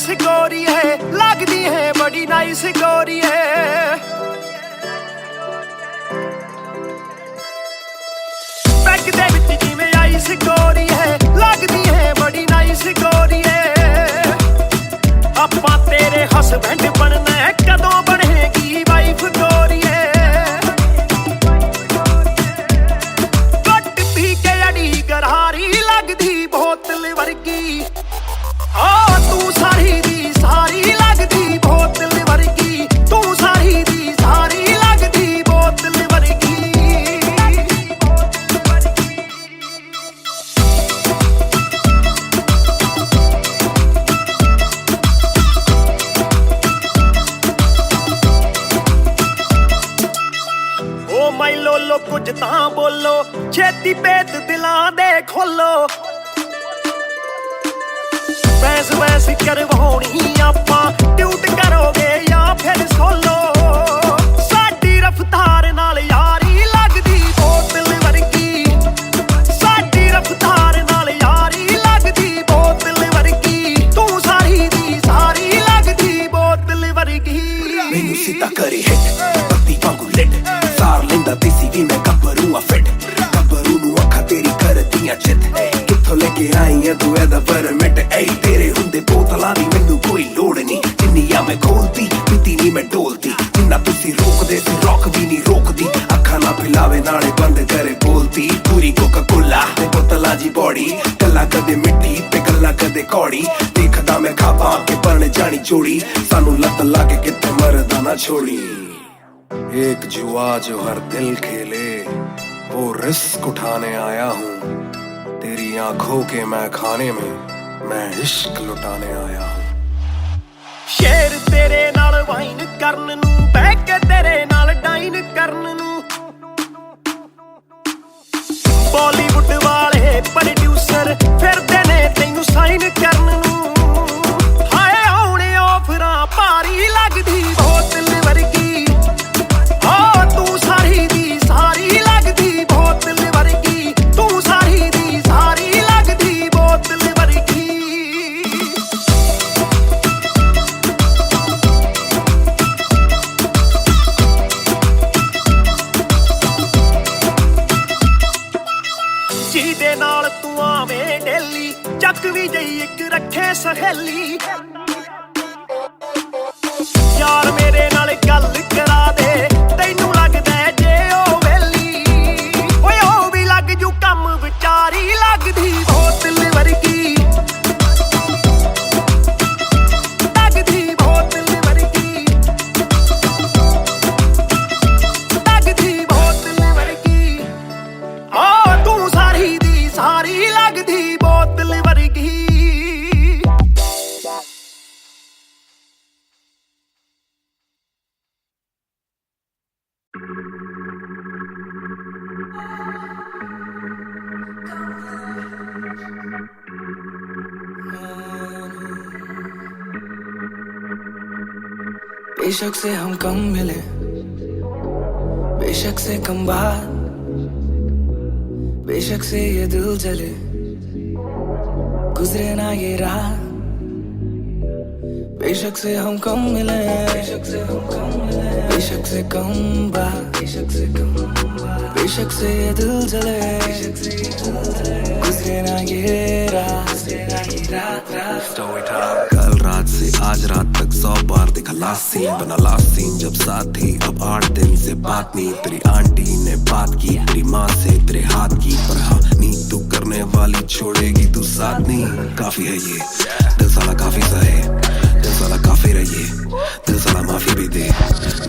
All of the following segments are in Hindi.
नाइस गोरी है, लगदी है बड़ी नाइस गोरी है। पैग दे विच जिवें आइस गोरी है, लगदी है बड़ी नाइस गोरी है। आपां तेरे हसबैंड बनना है, कदों बनेगी वाइफ गोरी है। घट पी के अड़ी गरारी लगदी बोतल वर्गी, तू सारी दी सारी लगदी बोतल वर्गी, तू सारी दी सारी लगदी बोतल वर्गी। ओ माई लोलो कुछ तां बोलो, छेती पेत दिलां दे खोलो। बहस बहस करवाउणी आपां, ट्यूट करोगे या फिर सोलो। साडी रफ्तार नाल यारी लगदी बोतल वर्गी, साडी रफ्तार नाल यारी लगदी बोतल वर्गी, तू सारी दी सारी लगदी बोतल वर्गी। मैनू सीधा करे हिट, पत्ती वांगू लिट, सार लेंदा देसी भी मैं गब्बरू आ फिट। गब्बरू नू अखा तेरी करदियां चित, कित्थों लेके आई है तू एदा परमिट। ऐ तेरे हुंदे बोतलां दी मैनू कोई लोड़ नहीं, जिन्नियां मैं खोलती पीती नहीं मैं डोलती। जिन्ना तुसी रोकदे सी रॉक भी नहीं रोकदी, अखा ना पिलावे नाले बंद करे बोलती। पूरी कोका कोला ते बोतलां जी बॉडी, गल्ला कदे मिट्टी ते गल्ला कदे कौड़ी। देखदा मैं खाबा के बन जानी जोड़ी, सानू लत लागे कित्थे मरदा ना छोड़ी। एक जुआ जो हर दिल खेले, वो रिस्क उठाने आया हूँ। तेरी आंखों के मैं खाने में मैं इश्क लुटाने आया हूँ। शेर तेरे नाल वाइन करन नू, बह के तेरे नाल डाइन करन नू। बॉलीवुड वाले प्रोड्यूसर फिरदे ने तैनू साइन करन नू। हाय आउणे ऑफरां भारी लगदी बोतल वर्गी, तू सारी दी सारी लगदी बोतल वर्गी, तू सारी दी सारी लगदी बोतल वर्गी। ਜਿਹਦੇ ਨਾਲ ਤੂੰ ਆਵੇਂ ਡੇਲੀ, ਚੱਕ ਵੀ ਜਈ ਇੱਕ ਰੱਖੇ ਸਹੇਲੀ। ਯਾਰ ਮੇਰੇ ਨਾਲ ਗੱਲ ਕਰਾ ਦੇ, ਤੈਨੂੰ ਲੱਗਦਾ ਜੇ ਉਹ ਵੇਲੀ। ਓਏ ਉਹ ਵੀ ਲੱਗ ਜੂ ਕੰਮ, ਵਿਚਾਰੀ ਲੱਗਦੀ ਬੋਤਲ ਵਰਗੀ, ਲੱਗਦੀ ਬੋਤਲ ਵਰਗੀ, ਲੱਗਦੀ ਬੋਤਲ ਵਰਗੀ। ਤੂੰ ਸਾਰੀ ਦੀ ਸਾਰੀ ਲੱਗਦੀ ਬੋਤਲ ਵਰਗੀ। बेशक से हम कम मिले, बेशक से कम बात, बेशक से ये दिल जले, गुजरे ना ये रात। बेशक से हम कम मिले, बेशक से हम कम मिले, बेशक से कम बात, बेशक से कम बात, बेशक से ये दिल जले, बेशक से ये दिल जले, गुजरे ना ये रात, गुजरे ना ये रात। कल रात से आज रात तक 100 बार देखा लास्ट सीन, बना लास्ट सीन जब साथ थी। अब 8 दिन से बात नहीं, तेरी आंटी ने बात की, तेरी माँ से तेरे हाथ की। पर हाँ नी तू करने वाली छोड़ेगी तू साथ नहीं। काफी है ये दिल साला काफी सहे, दिल साला काफी रहिए, दिल साला माफी भी दे।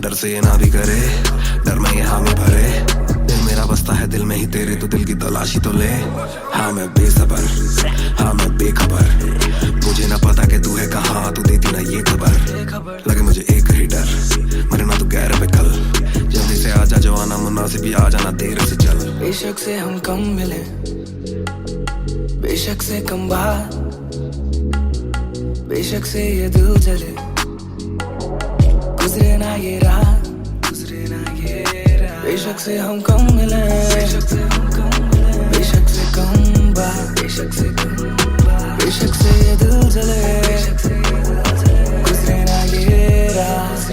डर से ये ना भी करे, डर में ये हामी भरे। दिल मेरा बसता है दिल में ही तेरे, तो दिल की तलाशी तो ले। हाँ मैं बेसबर, हाँ मैं बेखबर, मुझे ना पता कि तू है कहाँ, तू देती ना ये खबर। लगे मुझे एक ही डर, मरे ना तू गैर पे कल। जल्दी से आजा जो आना मुनासिब, आ जाना देर से चल। बेशक से हम कम मिले, बेशक से कम बात, बेशक से ये दिल जले, गुजरे ना ये रात, गुजरे ना ये रात। बेशक से हम कम मिले, बेशक से हम कम मिले, बेशक से कम बात, बेशक से कम बात, बेशक से ये दिल जले, बेशक से ये दिल रात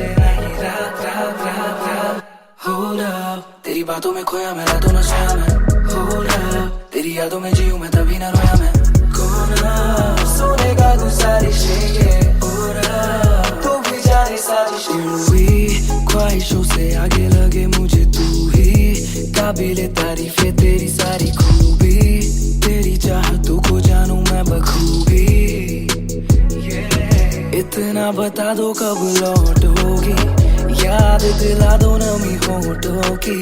Hold up, तेरी बातों में खोया मैं, रातों न सोया मैं Hold up, तेरी यादों में जीऊं मैं, तभी न रोया मैं कौन सोने का गुजारिशें ये हो रहा, तू भी जाने साजिशें हुई ख्वाहिशों से आगे लगे मुझे तू ही काबिले तारीफे तेरी सारी खूबी तेरी चाहतों को जानूं मैं बखूबी इतना बता दो कब लौटोगी याद दिला दो नमी होठों की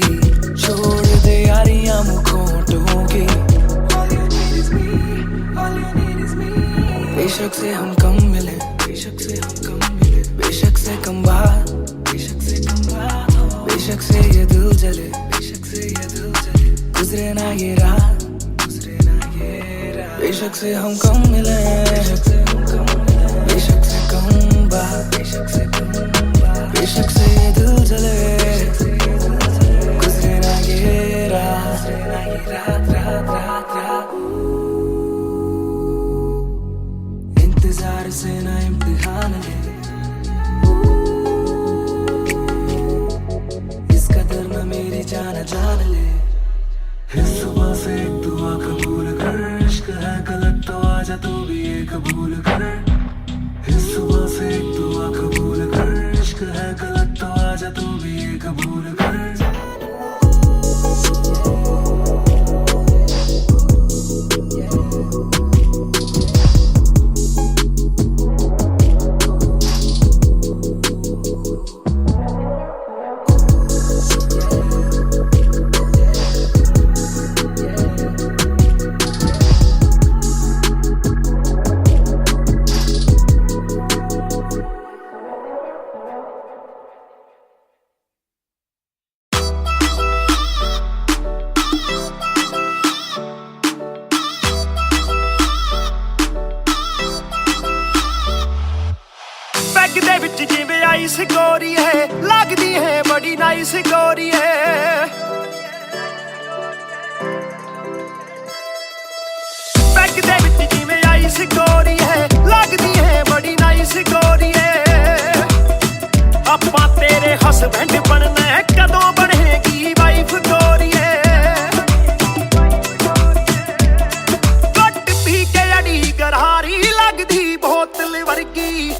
छोड़ दे यारियां मुखोटों की बेशक से हम कम मिले बेशक से हम कम मिले बेशक से कम बात बेशक से कम बात बेशक से ये दिल जले बेशक से ये दिल जले गुजरे ना ये रात गुजरे ना ये रात बेशक से हम कम मिले बेशक से हम कम मिले बेशक से कम बात बेशक से कम बात बेशक से ये दिल जले गुजरे ना ये रात रात रात रात रात इंतजार से ना इम्तिहान ले इस कदर न मेरी जान जान ले इस सुबह से एक दुआ कबूल कर इश्क है गलत तो आजा तू भी ये कबूल कर इस सुबह से एक दुआ कबूल कर इश्क है गलत तो आजा तू भी ये कबूल कर ਦੇ ਵਿੱਚ ਜਿਵੇਂ ਆਈਸ ਗੋਰੀ ਹੈ ਲੱਗਦੀ ਹੈ ਬੜੀ ਨਾਈਸ ਗੋਰੀ ਹੈ ਬੈਗ ਦੇ ਵਿੱਚ ਜਿਵੇਂ ਆਈਸ ਗੋਰੀ ਹੈ ਲੱਗਦੀ ਹੈ ਬੜੀ ਨਾਈਸ ਗੋਰੀ ਹੈ ਆਪਾਂ ਤੇਰੇ ਹਸਬੈਂਡ ਬਣਨਾ ਹੈ ਕਦੋਂ ਬਣੇਗੀ ਵਾਈਫ ਗੋਰੀ ਹੈ ਕੱਟ ਪੀ ਕੇ ਅੜੀ ਗਰਾਰੀ ਲੱਗਦੀ ਬੋਤਲ ਵਰਗੀ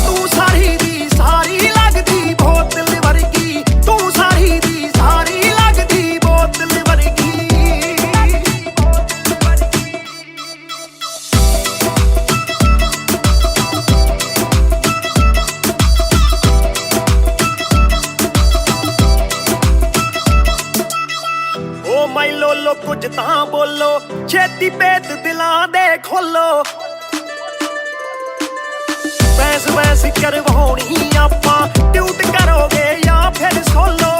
ਤੂੰ ਸਾਰੀ ਦੀ ਸਾਰੀ ਲੱਗਦੀ ਬੋਤਲ ਵਰਗੀ ਤੂੰ ਸਾਰੀ ਦੀ ਸਾਰੀ ਲੱਗਦੀ ਬੋਤਲ ਵਰਗੀ ਓ ਮਾਈ ਲੋਲੋ ਕੁਝ ਤਾਂ ਬੋਲੋ ਛੇਤੀ ਭੇਤ ਦਿਲਾਂ ਦੇ ਖੋਲੋ ਬੈਸ ਬੈਸ ਕਰਵਾਉਣੀ ਆਪਾਂ ਟਿਊਟ ਕਰੋਗੇ ਜਾਂ ਫਿਰ ਸੋਲੋ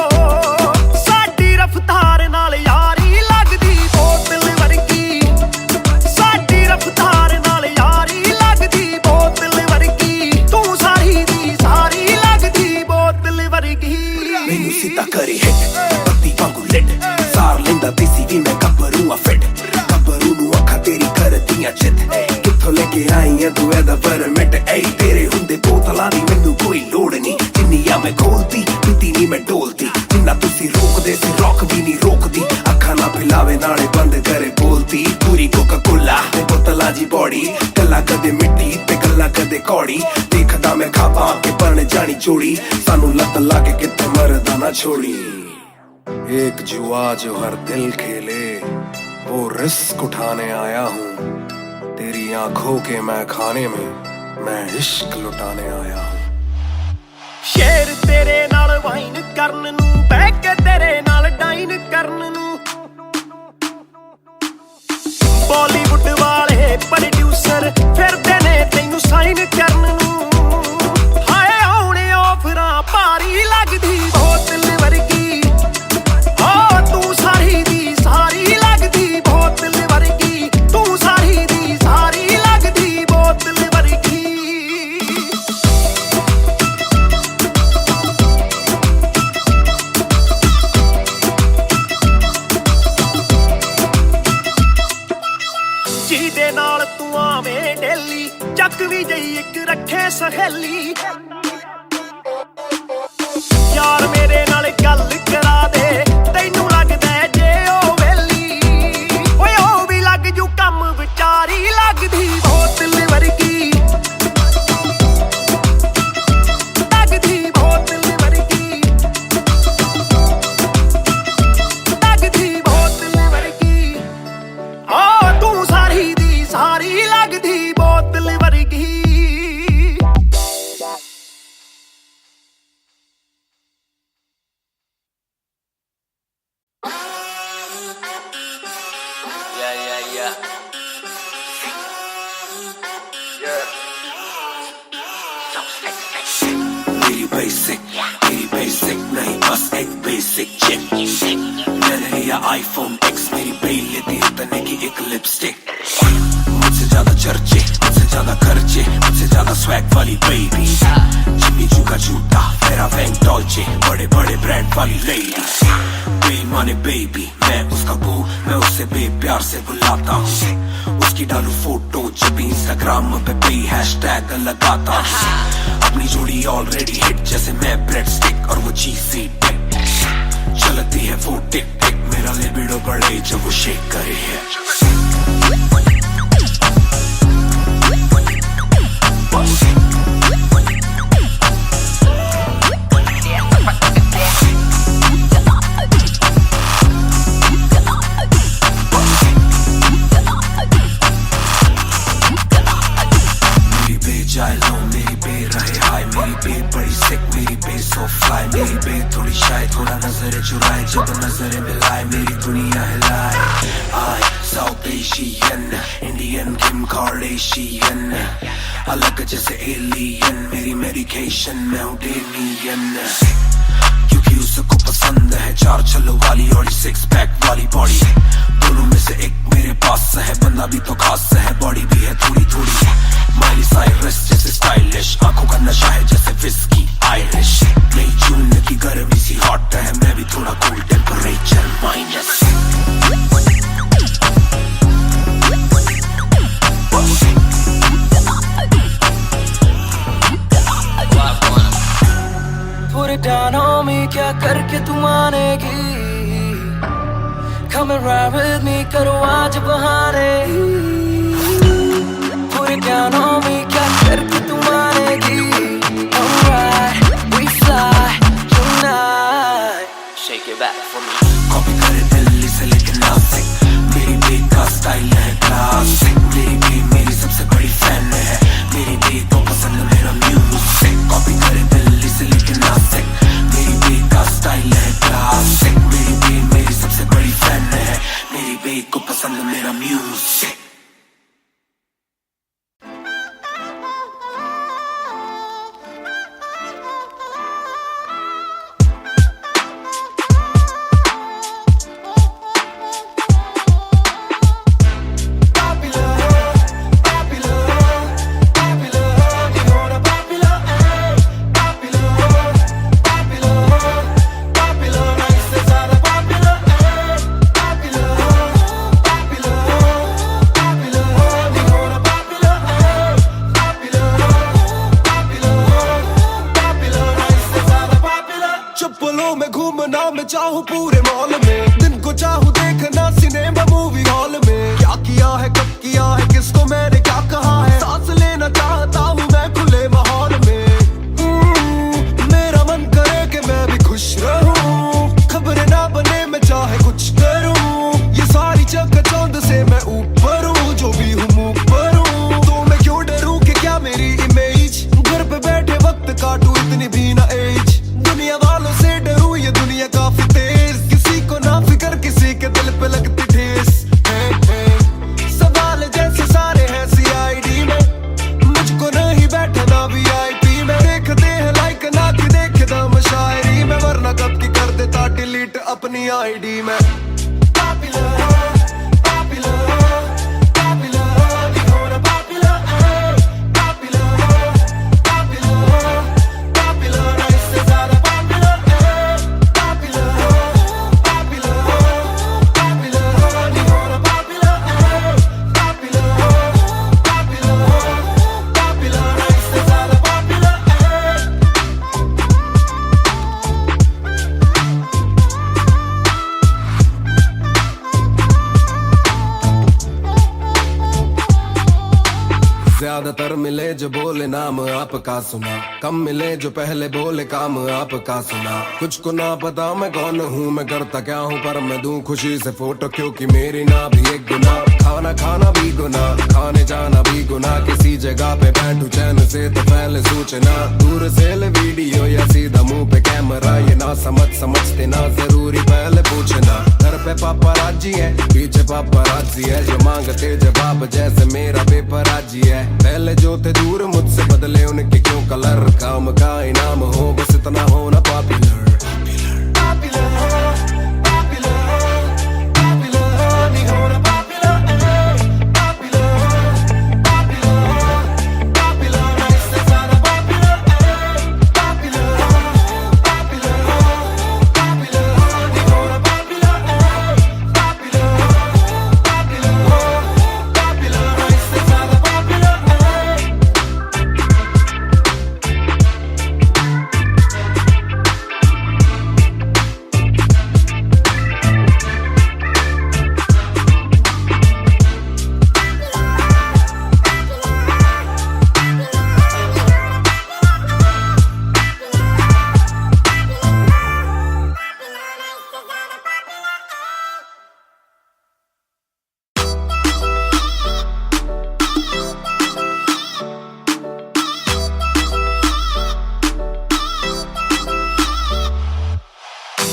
ਸਾਡੀ ਰਫਤਾਰ ਨਾਲ ਯਾਰੀ ਲੱਗਦੀ ਬੋਤਲ ਵਰਗੀ ਸਾਡੀ ਰਫਤਾਰ ਨਾਲ ਯਾਰੀ ਲੱਗਦੀ ਬੋਤਲ ਵਰਗੀ ਤੂੰ ਸਾਰੀ ਦੀ ਸਾਰੀ ਲੱਗਦੀ ਬੋਤਲ ਵਰਗੀ ਮੈਨੂੰ ਸਿੱਧਾ ਕਰੀ ਹਿੱਟ ਬੱਤੀ ਵਾਂਗੂ ਲਿਟ ਸਾਰ ਲੈਂਦਾ ਦੇਸੀ ਵੀ ਮੈਂ ਗੱਭਰੂ ਆ ਫਿੱਟ ਗੱਭਰੂ ਨੂੰ ਅੱਖਾਂ ਤੇਰੀ ਕਰਦੀਆਂ ਚਿੱਤ ਕਿੱਥੋਂ ਲੈ ਕੇ ਆਈ ਐ ਤੂੰ ਇਹਦਾ ਪਰਮਿਟ ਏ ਤੇਰੇ ਹੁੰਦੇ ਬੋਤਲਾਂ ਦੀ ਮੈਨੂੰ ਕੋਈ ਲੋੜ ਨਹੀਂ ਜਿੰਨੀਆਂ ਮੈਂ ਖੋਲਦੀ ਪੀਤੀ ਨਹੀਂ ਮੈਂ ਡੋਲਦੀ ਜਿੰਨਾ ਤੁਸੀਂ ਰੋਕਦੇ ਸੀ ਰੋਕ ਵੀ ਨਹੀਂ ਰੋਕਦੀ ਅੱਖਾਂ ਨਾ ਪਿਲਾਵੇ ਨਾਲੇ ਬੰਦ ਕਰੇ ਬੋਲਦੀ ਪੂਰੀ ਕੋਕਾ ਕੋਲਾ ਤੇ ਬੋਤਲਾਂ ਜੀ ਬੋਡੀ ਗੱਲਾਂ ਕਦੇ ਮਿੱਟੀ ਤੇ ਗੱਲਾਂ ਕਦੇ ਕੌੜੀ ਦੇਖਦਾ ਮੈਂ ਖਾਪਾਂ ਕੇ ਬਣ ਜਾਣੀ ਚੋੜੀ ਸਾਨੂੰ ਲੱਤ ਲਾ ਕੇ ਕਿੱਥੇ ਮਰਦਾ ਨਾ ਛੋੜੀ एक जुआ जो हर दिल खेले वो रिस्क उठाने आया हूँ तेरी आंखों के मैं खाने में मैं इश्क लुटाने आया हूँ ਸ਼ੇਰ ਤੇਰੇ ਨਾਲ ਵਾਈਨ ਕਰਨ ਨੂੰ ਬਹਿ ਕੇ ਤੇਰੇ ਨਾਲ ਡਾਈਨ ਕਰਨ ਨੂੰ ਬਾਲੀਵੁੱਡ ਵਾਲੇ ਪ੍ਰੋਡਿਊਸਰ ਫਿਰਦੇ ਨੇ ਤੈਨੂੰ ਸਾਈਨ ਕਰਨ ਨੂੰ ਹਾਏ ਆਉਣੇ ਆਫਰਾਂ ਭਾਰੀ ਲੱਗਦੀ ਬੋਤਲ ਵਰਗੀ ਤੂੰ ਸਾਰੀ ਦੀ ਸਾਰੀ ਲੱਗਦੀ ਬੋਤਲ ਵਰਗੀ ਤੂੰ ਸਾਰੀ ਦੀ ਸਾਰੀ ਲੱਗਦੀ ਬੋਤਲ ਵਰਗੀ ਜਿਹਦੇ ਨਾਲ ਤੂੰ ਆਵੇਂ ਡੇਲੀ ਚੱਕ ਵੀ ਜਈ ਇੱਕ ਰੱਖੇ ਸਹੇਲੀ मेरी बेसिक नहीं बस एक बेसिक चिप। मैंने लिया आईफोन X, मेरी बेई लेती है तने की एक लिपस्टिक। मुझसे ज्यादा चर्चे, मुझसे ज्यादा खर्चे, मुझसे ज्यादा स्वैग वाली बेबी। जिम्मी चू का जूता, मेरा वैंग डॉल्चे, बड़े बड़े ब्रांड वाली लेडी। बेईमाने बेबी, मैं उसका बू, मैं उसे बेप्यार से बुलाता हूँ। उसकी डालू फोटो जब इंस्टाग्राम पे पे हैशटैग लगाता हूँ। अपनी जोड़ी ऑलरेडी हिट जैसे मैं ब्रेड स्टिक और वो चीज़ी टिक। चलती है वो टिक टिक, मेरा लिबिडो बढ़े जब वो शेक करे है। मेरी बे रहे हाय, मेरी बे बड़ी सिक, मेरी बे सो फ्लाई। मेरी बे थोड़ी शाय, थोड़ा नजर चुराए, जब नजर मिलाए मेरी दुनिया हिलाए। आई साउथ एशियन, इंडियन किम कार्डेशियन, अलग जैसे एलियन, मेरी मेडिकेशन मैं हूँ डेनियन। क्योंकि उसको पसंद है चार छल्लों वाली और 6 पैक वाली बॉडी। दोनों में से एक मेरे पास है, बंदा भी तो खास है, बॉडी भी है थोड़ी थोड़ी। माइली साइरस जैसे स्टाइलिश, आंखों का नशा है जैसे विस्की आयरिश। नई जून की गर्मी सी हॉट है, मैं भी थोड़ा cool temperature minus. Put it down on me, क्या करके तू मानेगी? Come and ride with me, करो आज बहाने। Put it down on me, क्या करके तू मानेगी? Alright, we fly tonight. Shake it back for me. Copy करे दिल्ली से लेके नासिक, मेरी बे का स्टाइल है क्लासिक। मेरी बे मेरी सबसे बड़ी फैन है, मेरी बे को पसंद मेरा म्यूजिक। कॉपी करे दिल्ली से लेके नासिक, मेरी बे का स्टाइल है क्लासिक। मेरी बे मेरी सबसे बड़ी फैन है, मेरी बे को पसंद मेरा म्यूजिक। मैं चाहूँ पूरे मॉल में, दिन को चाहूँ देखना सिनेमा मूवी हॉल में। क्या किया है कब किया है किसको मैंने क्या कहा है, सांस लेना चाहता हूँ मैं खुले माहौल में। मेरा मन करे कि मैं भी खुश रहूं, खबरें ना बने मैं चाहे कुछ करूं। ये सारी चकाचौंध से मैं ऊपर हूँ, जो भी हूँ मुँह पर हूँ। तो मैं क्यों डरूं कि क्या मेरी इमेज, घर पे बैठे वक्त काटूं इतनी भी ना एज। दुनिया वालों से डरूं, ये दुनिया काफी तेज, किसी को ना फिकर किसी के दिल पे लगती ठेस। सवाल जैसे सारे हैं CID में, मुझको नहीं बैठना VIP में। देखते हैं लाइक ना कि देखे दम शायरी में, वरना कब की कर देता डिलीट अपनी ID में। ज्यादातर मिले जो बोले नाम आपका सुना, कम मिले जो पहले बोले काम आपका सुना। कुछ को ना पता मैं कौन हूँ, मैं करता क्या हूँ, पर मैं दूं खुशी से फोटो क्योंकि मेरी ना भी एक गुना। खाना खाना भी गुना, खाने जाना भी गुना, किसी जगह पे बैठूं चैन से तो पहले सूचना। दूर से ले वीडियो या सीधा मुंह पे कैमरा, ये ना समझते ना जरूरी पहले पूछना। घर पे पापराजी है, पीछे पापराजी है जो मांगते जवाब जैसे मेरा पेपराजी है। पहले जो थे दूर मुझसे बदले उनके क्यों कलर, काम का इनाम हो बस इतना हो ना पॉपुलर।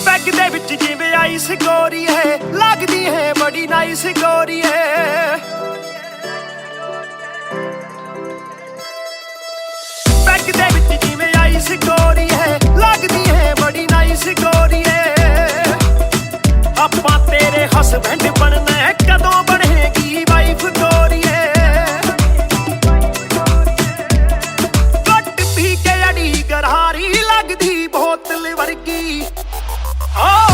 बैग दे विच जिवें आइस गोरी है, लगदी है बड़ी नाइस गोरी है। बैग दे विच जिवें आइस गोरी है, लगदी है बड़ी नाइस गोरी है। आपां तेरे हसबैंड बनना है, कदों बनेगी वाइफ गोरी है। घट पी के अड़ी गरारी लगदी बोतल वर्गी,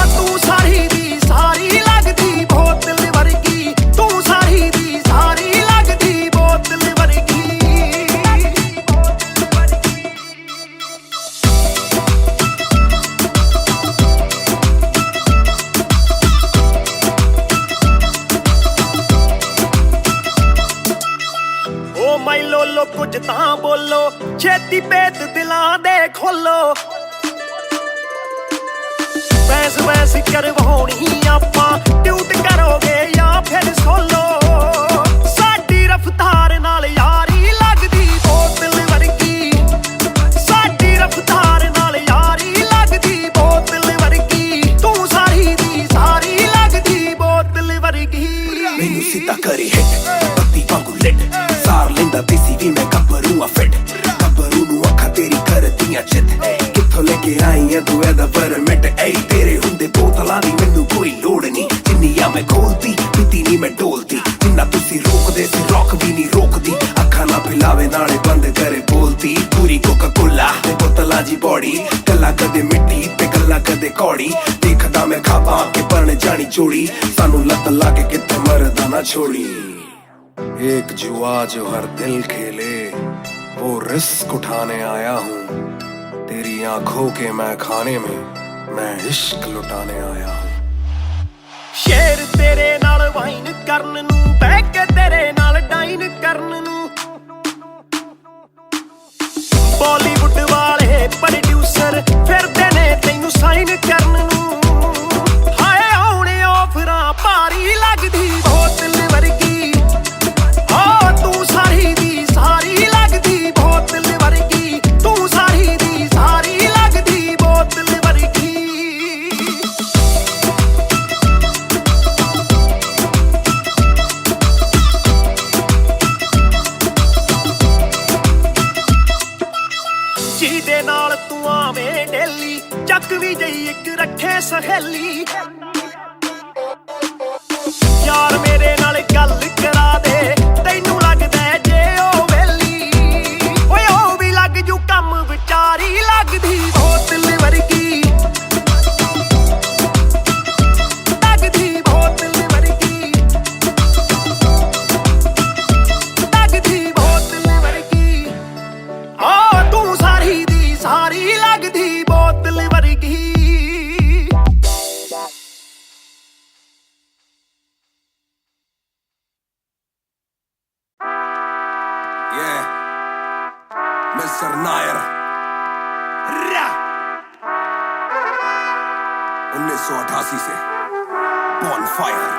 तू सारी दी सारी लगदी बोतल वर्गी, तू सारी दी सारी लगदी बोतल वर्गी। ओ माई लोलो कुछ तां बोलो, छेती पेत दिलां दे खोलो। बहस बहस करवाउणी आपां, ट्यूट करोगे या फिर सोलो। साडी रफ्तार नाल यारी लगदी बोतल वर्गी, साडी रफ्तार नाल यारी लगदी बोतल वर्गी, तू सारी दी सारी लगदी बोतल वर्गी। मैनू सीधा करी हिट पत्ती वांगू लिट, सार लेंदा देसी भी मैं गब्बरू आ फिट। गब्बरू नू अखा तेरी करदियां चित, कित्थों लेके आई है तू एदा परमिट। ऐ तेरे हुंदे बोतलां दी मैनू कोई लोड़ नहीं, जिन्नियां मैं खोलती पीती नहीं मैं डोलती। जिन्ना तुसी रोकदे सी रॉक भी नहीं रोकदी, अखा ना पिलावे नाले बंद करे बोलती। पूरी कोका कोला ते बोतलां जी बॉडी, गल्ला कदे मिट्टी ते गल्ला कदे कौड़ी। देखदा मैं खाबा के परने जानी जोड़ी, सानू लत लाके कित्थे मरदा ना छोड़ी। एक जुआ जो हर दिल खेले, वो रिस्क उठाने आया हूँ। तेरी आंखों के मैं खाने में मैं इश्क लुटाने आया हूँ। शेर तेरे नाल वाइन करन नू, बह के तेरे नाल डाइन करन नू। बॉलीवुड वाले प्रोड्यूसर फिरदे ने तैनू साइन करन नू। हाय आउणे ऑफरां भारी लगदी बोतल वर्गी, तू सारी दी सारी लगदी बोतल वर्गी, तू सारी दी सारी लगदी बोतल वर्गी। ਜਿਹਦੇ ਨਾਲ ਤੂੰ ਆਵੇਂ ਡੇਲੀ, ਚੱਕ ਵੀ ਜਈ ਇੱਕ ਰੱਖੇ ਸਹੇਲੀ। ਯਾਰ ਮੇਰੇ ਨਾਲ ਗੱਲ ਕਰਾ ਦੇ, ਤੈਨੂੰ ਲੱਗਦਾ ਜੇ ਉਹ ਵੇਲੀ। ਓਏ ਉਹ ਵੀ ਲੱਗ ਜੂ ਕੰਮ ਵਿਚਾਰੀ ਲੱਗਦੀ ਬੋਤਲ ਵਰਗੀ, ਲੱਗਦੀ ਬੋਤਲ ਵਰਗੀ, ਲੱਗਦੀ ਬੋਤਲ ਵਰਗੀ। ਤੂੰ ਸਾਰੀ ਦੀ ਸਾਰੀ ਲੱਗਦੀ ਬੋਤਲ ਵਰਗੀ। मिस्टर नायर 1988 से Bonfire।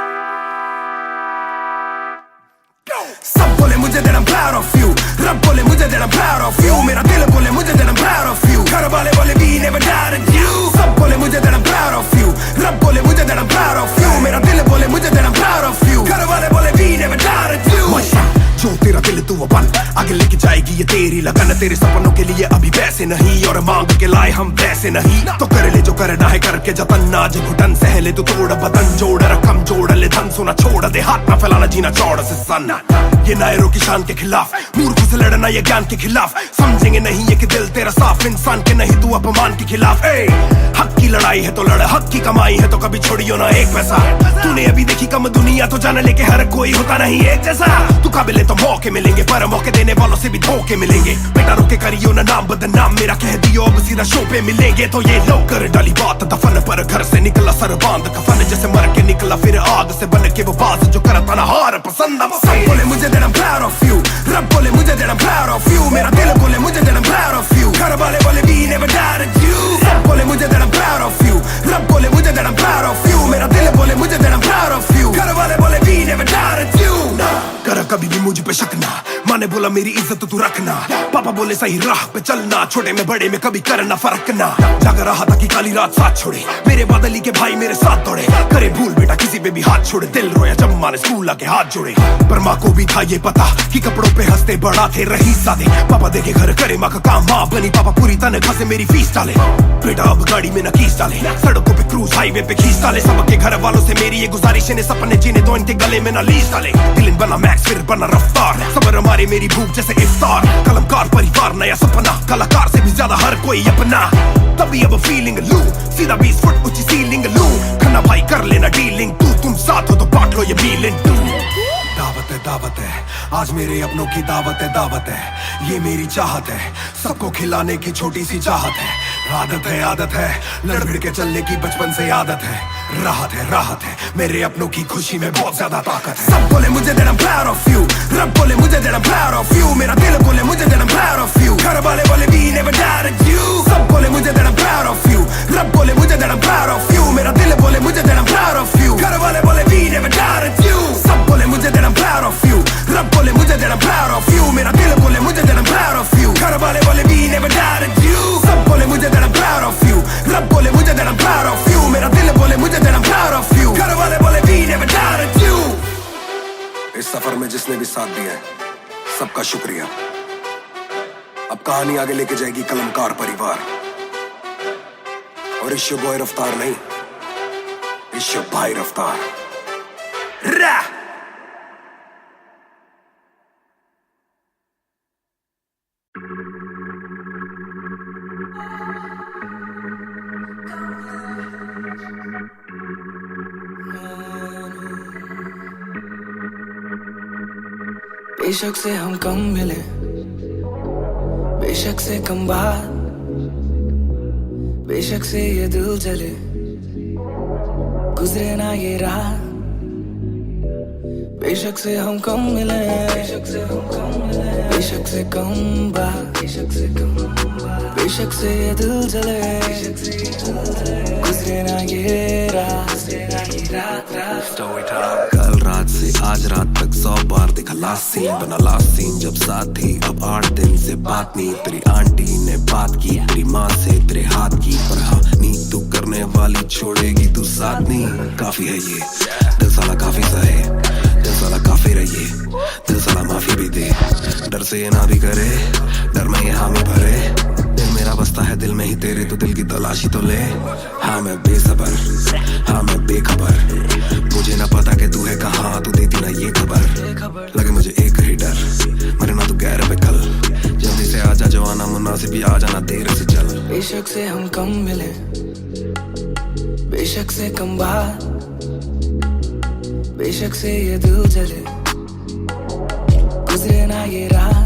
सब बोले मुझे that I'm proud of you, रब बोले मुझे that I'm proud of you, मेरा दिल बोले मुझे that I'm proud of you, घर वाले बोले we never doubted you। सब बोले मुझे that I'm proud of you, रब बोले मुझे that I'm proud of you, मेरा दिल ये तेरी लगन, तेरे सपनों के लिए अभी पैसे नहीं और मांग के लाए हम पैसे नहीं। तो कर ले जो करना है करके जतन, आज घुटन सहले तो तोड़ बदन, जोड़ रकम जोड़ ले धन, सोना छोड़ दे हाथ ना फैलाना, जीना चौड़ से सन। ये नायरों की शान के खिलाफ, मूर्ख से लड़ना ये ज्ञान के खिलाफ, समझेंगे नहीं ये कि दिल तेरा साफ, इंसान के नहीं तू अपमान के खिलाफ। हक की लड़ाई है तो लड़, हक की कमाई है तो कभी छोड़ियो ना एक पैसा। तूने अभी देखी कम दुनिया तो जान ले के हर कोई होता नहीं एक जैसा। तू काबिल तो मौके मिलेंगे पर मौके देने वालों से भी धोखे मिलेंगे। बेटा रोके करियो ना नाम बदनाम मेरा, कह दियो अब सीधा शो पे मिलेंगे। तो ये लो कर डाली बात दफन पर, घर से निकला सर बांध कफन, जैसे मर के निकला फिर आग से बन के वो बाज जो करता ना हार पसंद। सब बोले मुझे that I'm proud of you, रब बोले मुझे that I'm proud of you, मेरा दिल बोले मुझे that I'm proud of you, घर वाले बोले we never doubted you। सब बोले मुझे that I'm proud of you, रब बोले मुझे that I'm proud of you, मेरा दिल बोले मुझे that I'm proud of you, घर वाले बोले we never doubted you। ना कर कभी भी मुझ पे शक ना, माँ ने बोला मेरी इज्जत तू रखना, पापा बोले सही राह पे चलना, छोटे में बड़े में कभी करना फर्क ना। जाग रहा था कि काली रात साथ छोड़े, मेरे बादली के भाई मेरे साथ दौड़े, करे भूल बेटा किसी पे भी हाथ छोड़े, दिल रोया जब माँ ने स्कूल आके हाथ जोड़े। पर माँ को भी था ये पता कि कपड़ों पे हंसते बड़ा थे रही सादे, पापा देखे घर करे माँ का काम, माँ बनी पापा पूरी तनख्वाह से मेरी फीस डाले। बेटा अब गाड़ी में न कीस डाले, सड़कों पे क्रूज हाईवे पे खींच डाले, सबके घर वालों से मेरी ये गुजारिश है सपने जीने तो इनके गले में न लीस डाले। दिल बना मैक्स फिर बना रफ्तार, सबर हमारे मेरी भूख जैसे इफ्तार, कलमकार परिवार नया सपना, कलाकार से भी ज्यादा हर कोई अपना। तभी अब फीलिंग लू, सीधा 20 फुट ऊंची सीलिंग लू, खन्ना भाई कर लेना डीलिंग, तुम साथ हो तो बांट लो ये फीलिंग। दावत है आज मेरे अपनों की दावत है, ये मेरी चाहत है, सबको खिलाने की छोटी सी चाहत है, आदत है लड़ भिड़ के चलने की बचपन से आदत है, राहत है मेरे अपनों की खुशी में बहुत ज्यादा ताकत है। सब बोले मुझे that I'm proud of you, रब बोले मुझे that I'm proud of you, मेरा दिल बोले मुझे that I'm proud of you, घर वाले बोले we never doubted you। सब बोले मुझे that I'm proud of you, रब बोले मुझे that I'm proud of you, मेरा दिल बोले मुझे that I'm proud of you, घर वाले बोले we never doubted you। सब बोले मुझे that I'm proud of you, रब बोले मुझे that I'm proud of you, मेरा दिल बोले मुझे that I'm proud of you, घर वाले बोले we never doubted you। सब बोले मुझे that I'm proud of you, रब बोले मुझे that I'm proud of you, मेरा दिल बोले मुझे that I'm proud of you, घर वाले बोले we never doubted you। इस सफर में जिसने भी साथ दिया है सबका शुक्रिया। अब कहानी आगे लेके जाएगी कलमकार परिवार, और इश्यो बॉय रफ्तार नहीं, इश्यो भाई रफ्तार। बेशक से हम कम मिले, बेशक से कम बात, बेशक से ये दिल जले, गुजरे ना ये रात। बेशक से हम कम मिले, बेशक से कम बात, बेशक से ये दिल जले, गुजरे ना ये रात। कल रात से आज रात तक 100 बार देखा लास्ट सीन, बना लास्ट सीन जब साथ थी, अब 8 दिन से बात नहीं। तेरी आंटी ने बात की, तेरी माँ से तेरे हाथ की, पर हाँ नींद तू करने वाली छोड़ेगी तू साथ नहीं। काफी है ये दिल साला काफी सहे, दिल साला काफी रहिए, दिल साला माफी भी दे, डर से ये ना भी करे, डर में ये हामी भरे। दिल मेरा बसता है दिल में ही तेरे, तो दिल की तलाशी तो ले। हाँ मैं बेसबर, हाँ मैं बेखबर, मुझे ना पता कि तू है कहाँ, तू देती ना ये खबर। लगे मुझे एक ही डर, मरे ना तू गैर पे कल, जल्दी से आजा जो आना मुनासिब, भी आ जाना देर से चल। बेशक से हम कम मिले, बेशक से कम बात, बेशक से ये दिल जले, गुजरे ना ये रात।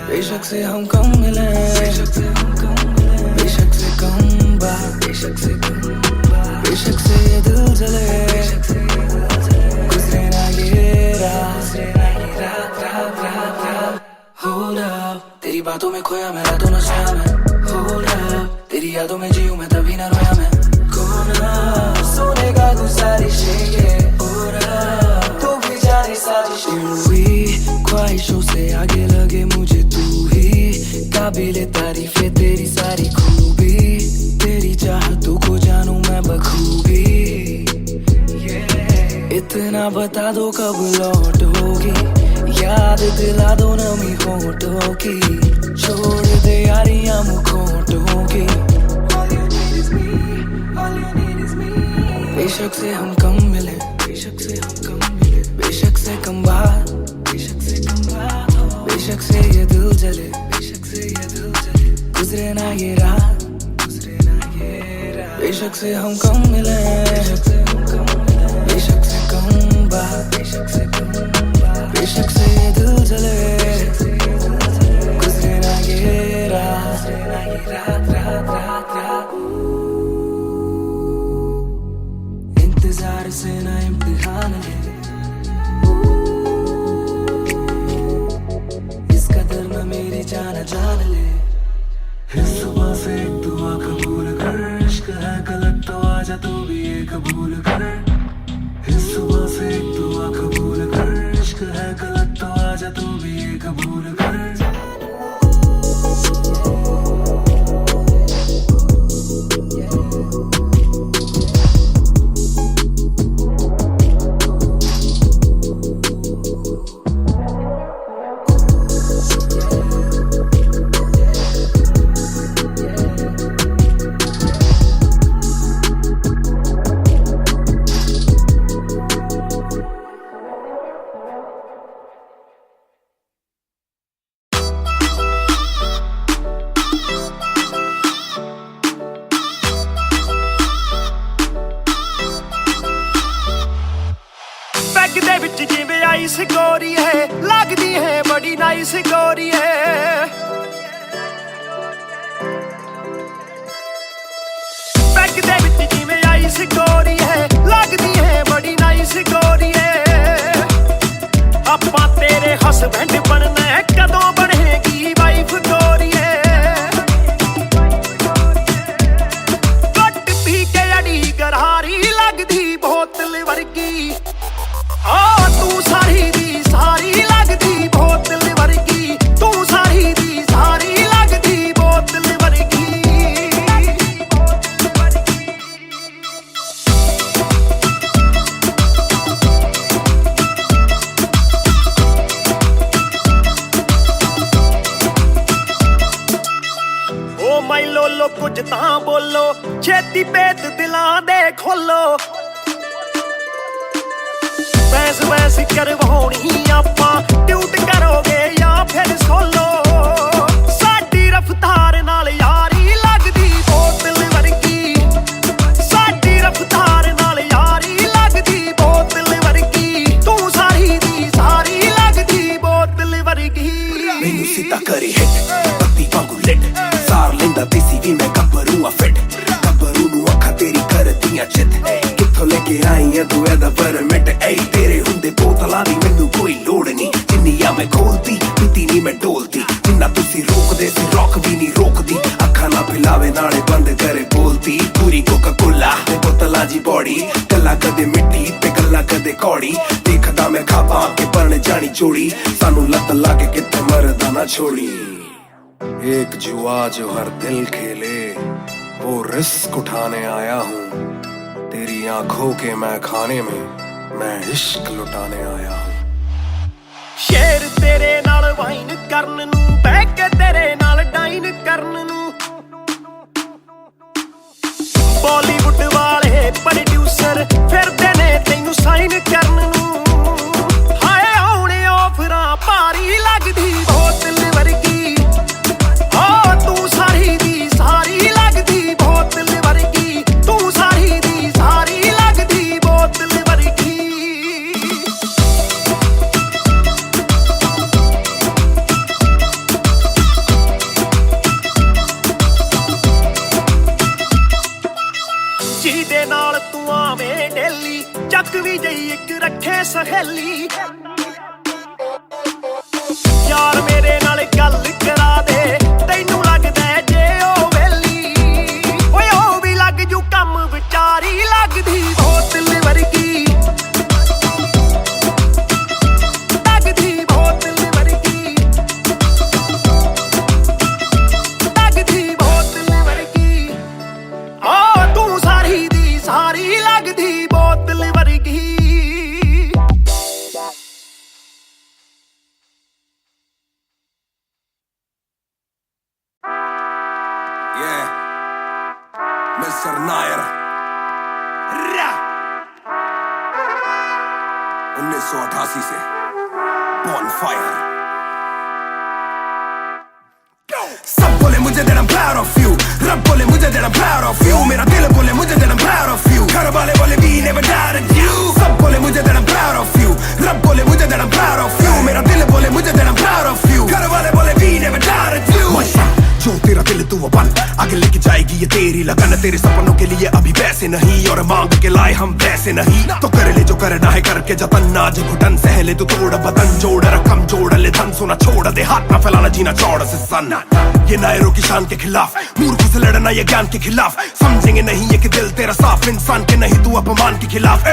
बेशक से हम कम मिले, बेशक से कम बात, बेशक से ये दिल जले, गुजरे ना ये रात। Hold up, तेरी बातों में खोया मैं रातों नशा में। Hold up, तेरी यादों में जीऊं मैं तभी ना रोया मैं। कोना सोने का गुजारिश है ये, तो भी जाने साजिश हुई, ख्वाहिशों से आगे लगे मुझे तू ही, काबिले तारीफ है तेरी सारी खूबी, तेरी चाहतों को जानूं मैं बखूबी। इतना बता दो कब लौटोगी, याद दिला दो नमी होठों की, छोड़ दे यारियां मुखोटों की। बेशक से हम कम मिले, बेशक से हम कम मिले, बेशक से कम बात, बेशक से कम बात हो, बेशक से ये दिल जले, बेशक से ये दिल जले, गुजरे ना ये रात, गुजरे ना ये रात। बेशक से हम कम मिले, बेशक से हम कम मिले, बेशक से कम बात, बेशक से कम बात, बेशक से ये दिल जले, गुजरे ना ये रात, रात रात रात रात। इंतजार से ना इम्तिहान ले, इस कदर न मेरी जान जान ले। इस सुबह से एक दुआ कबूल कर, इश्क है गलत तो आजा तू भी ये कबूल कर। इस सुबह से एक दुआ कबूल कर, इश्क है गलत तो आजा तू भी ये कबूल कर। ਦੇ ਵਿੱਚ ਜਿਵੇਂ ਆਈਸ ਗੋਰੀ ਹੈ, ਲੱਗਦੀ ਹੈ ਬੜੀ ਨਾਈਸ ਗੋਰੀ ਹੈ। ਬੈਗ ਦੇ ਵਿੱਚ ਜਿਵੇਂ ਆਈਸ ਗੋਰੀ ਹੈ, ਲੱਗਦੀ ਹੈ ਬੜੀ ਨਾਈਸ ਗੋਰੀ ਹੈ। ਆਪਾਂ ਤੇਰੇ ਹਸਬੈਂਡ ਬਣਨਾ ਹੈ, ਕਦੋਂ ਬਣੇਗੀ ਵਾਈਫ ਗੋਰੀ ਹੈ। ਘੁੱਟ ਪੀ ਕੇ ਅੜੀ ਗਰਾਰੀ ਲੱਗਦੀ ਬੋਤਲ ਵਰਗੀ, ਆ ਤੂੰ ਸਾਰੀ ਦੀ ਸਾਰੀ ਲੱਗਦੀ ਬੋਤਲ ਵਰਗੀ, ਤੂੰ ਸਾਰੀ ਦੀ ਸਾਰੀ ਲੱਗਦੀ ਬੋਤਲ ਵਰਗੀ। ਓ ਮਾਈ ਲੋਲੋ ਕੁਝ ਤਾਂ ਬੋਲੋ, ਛੇਤੀ ਭੇਤ ਦਿਲਾਂ ਦੇ ਖੋਲੋ। ਬੈਸ ਬੈਸ ਕਰਵਾਉਣੀ ਆਪਾਂ, ਟਿਊਟ ਕਰੋਗੇ ਜਾਂ ਫਿਰ ਸੋਲੋ। ਸਾਡੀ ਰਫਤਾਰ ਨਾਲ ਯਾਰੀ ਲੱਗਦੀ ਬੋਤਲ ਵਰਗੀ, ਸਾਡੀ ਰਫਤਾਰ ਨਾਲ ਯਾਰੀ ਲੱਗਦੀ ਬੋਤਲ ਵਰਗੀ, ਤੂੰ ਸਾਰੀ ਦੀ ਸਾਰੀ ਲੱਗਦੀ ਬੋਤਲ ਵਰਗੀ। ਮੈਨੂੰ ਸਿੱਧਾ ਕਰੇ ਹਿੱਟ, ਬੱਤੀ ਵਾਂਗੂ ਲਿਟ, ਸਾਰ ਲੈਂਦਾ ਦੇਸੀ ਵੀ ਮੈਂ ਗੱਭਰੂ ਆ ਫਿੱਟ। ਗੱਭਰੂ ਨੂੰ ਅੱਖਾਂ ਤੇਰੀ ਕਰਦੀਆਂ ਚਿੱਤ, ਕਿੱਥੋਂ ਲੈ ਕੇ ਆਈ ਆ ਤੂੰ ਇਹਦਾ ਪਰਮਿਟ। ਏ ਤੇਰੇ ਹੁੰਦੇ ਬੋਤਲਾਂ ਦੀ ਮੈਨੂੰ ਕੋਈ ਲੋੜ ਨਹੀਂ, ਜਿੰਨੀਆਂ ਮੈਂ ਖੋਲਦੀ ਪੀਤੀ ਨਹੀਂ ਮੈਂ ਢੋਲਦੀ। ਜਿੰਨਾ ਤੁਸੀਂ ਰੋਕਦੇ ਸੀ ਰੌਕ ਵੀ ਨਹੀਂ ਰੋਕਦੀ, ਅੱਖਾਂ ਨਾ ਪਿਲਾਵੇ ਨਾਲੇ ਬੰਦ ਕਰੇ ਬੋਲਦੀ। ਪੂਰੀ ਕੋਕਾ ਕੋਲਾ ਤੇ ਬੋਤਲਾਂ ਜੀ ਬੋੜੀ, ਗੱਲਾਂ ਕਦੇ ਮਿੱਟੀ ਤੇ ਗੱਲਾਂ ਕਦੇ ਕੌੜੀ। ਦੇਖਦਾ ਮੈਂ ਖਾਬਾਂ ਕੇ ਬਣ ਜਾਣੀ ਚੋੜੀ, ਸਾਨੂੰ ਲੱਤ ਲਾ ਕੇ ਕਿੱਥੇ ਮਰਦਾ ਨਾ ਛੋੜੀ। एक जुआ जो हर दिल खेले, वो रिस्क उठाने आया हूँ। तेरी आंखों के मैं खाने में मैं इश्क लुटाने आया हूँ। ਸ਼ੇਰ ਤੇਰੇ ਨਾਲ ਵਾਈਨ ਕਰਨ ਨੂੰ, ਬਹਿ ਕੇ ਤੇਰੇ ਨਾਲ ਡਾਈਨ ਕਰਨ ਨੂੰ। ਬਾਲੀਵੁੱਡ ਵਾਲੇ ਪ੍ਰੋਡਿਊਸਰ ਫਿਰਦੇ ਨੇ ਤੈਨੂੰ ਸਾਈਨ ਕਰਨ ਨੂੰ। ਹਾਏ ਆਉਣੇ ਆਫਰਾਂ ਭਾਰੀ ਲੱਗਦੀ ਬੋਤਲ ਵਰਗੀ, ਆ ਤੂੰ ਸਾਰੀ ਦੀ ਸਾਰੀ ਲੱਗਦੀ ਬੋਤਲ ਵਰਗੀ, ਤੂੰ ਸਾਰੀ ਦੀ ਸਾਰੀ ਲੱਗਦੀ ਬੋਤਲ ਵਰਗੀ। ਜਿਹਦੇ ਨਾਲ ਤੂੰ ਆਵੇਂ ਡੇਲੀ, ਚੱਕ ਵੀ ਜਈ ਇੱਕ ਰੱਖੇ ਸਹੇਲੀ। ਯਾਰ ਮੇਰੇ ਨਾਲ ਗੱਲ ਕਰਾ ਦੇ, ਤੈਨੂੰ ਲੱਗਦਾ ਜੇ ਉਹ ਵੇਲੀ। ਓਏ ਉਹ ਵੀ ਲੱਗ ਜੂ ਕੰਮ, ਵਿਚਾਰੀ ਲੱਗਦੀ ਬੋਤਲ ਵਰਗੀ, ਲੱਗਦੀ ਬੋਤਲ ਵਰਗੀ, ਲੱਗਦੀ ਬੋਤਲ ਵਰਗੀ। ਆ ਤੂੰ ਸਾਰੀ ਦੀ ਸਾਰੀ ਲੱਗਦੀ ਬੋਤਲ ਵਰਗੀ। मिस्टर नायर 1988 से Bonfire। सब बोले मुझे that I'm proud of you, रब बोले मुझे that I'm proud of you, मेरा दिल बोले मुझे that I'm proud of you, घर वाले बोले we never doubted you। सब बोले मुझे that I'm proud of you, रब बोले मुझे that I'm proud of you, मेरा दिल बोले मुझे that I'm proud of you, घर वाले बोले we never doubted you। जो तेरा दिल तू वो बन, आगे लेके जाएगी ये तेरी लगन, तेरे सपनों के लिए अभी पैसे नहीं और मांग के लाए हम पैसे नहीं, तो कर ले जो करना है करके जतन, आज घुटन सह ले तू तोड़ बदन, जोड़ रकम जोड़ ले धन, सोना छोड़ दे हाथ ना फैलाना जीना चौड़ से सन। ये नायरों की शान के खिलाफ, मूर्खों से लड़ना ये ज्ञान के खिलाफ, समझेंगे नहीं ये कि दिल तेरा साफ, इंसान के नहीं तू अपमान के खिलाफ।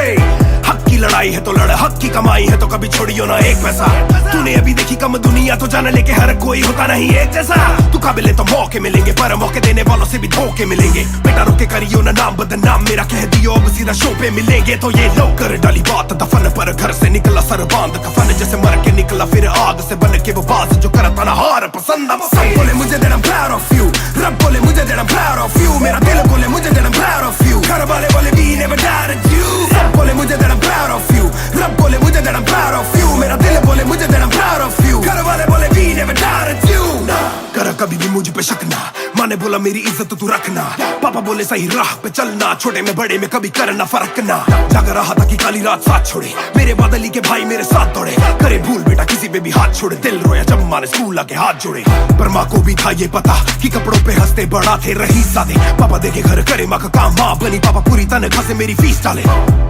हक की लड़ाई है तो लड़, हक की कमाई है तो कभी छोड़ियो ना एक पैसा, तूने अभी देखी कम दुनिया तो जान लेके हर कोई होता नहीं एक जैसा, तू काबिल तो मौके मिलेंगे पर मौके देने वालों से भी धोखे मिलेंगे, बेटा रोके करियो ना नाम बदनाम मेरा, कह दियो अब सीधा शो पे मिलेंगे, तो ये लो कर डाली बात दफन पर, घर से निकला सर बांध कफन, जैसे मर के निकला फिर आग से बन के वो बाज जो करता ना हार पसंद। सब बोले मुझे that I'm proud of you, रब बोले मुझे that I'm proud of you, मेरा दिल बोले मुझे that I'm proud of you, घर वाले बोले we never doubted you। सब बोले मुझे that I'm proud of you, रब बोले मुझे that I'm proud of you, मेरा दिल बोले मुझे that I'm proud of you, घर वाले बोले we never doubted you। ना कर कभी भी मुझ पे शक ना, माँ ने बोला मेरी इज्जत तू रखना, पापा बोले सही राह पे चलना, छोटे में बड़े में कभी करना फर्क ना, जाग रहा था कि काली रात साथ छोड़े, मेरे बादली के भाई मेरे साथ दौड़े, करे भूल बेटा किसी पे भी हाथ छोड़े, दिल रोया जब माँ ने स्कूल आके हाथ जोड़े, पर माँ को भी था ये पता कि कपड़ों पे हंसते बड़ा थे रही सादे, पापा देखे घर करे माँ का काम, माँ बनी पापा पूरी तनख्वाह से मेरी फीस डाले,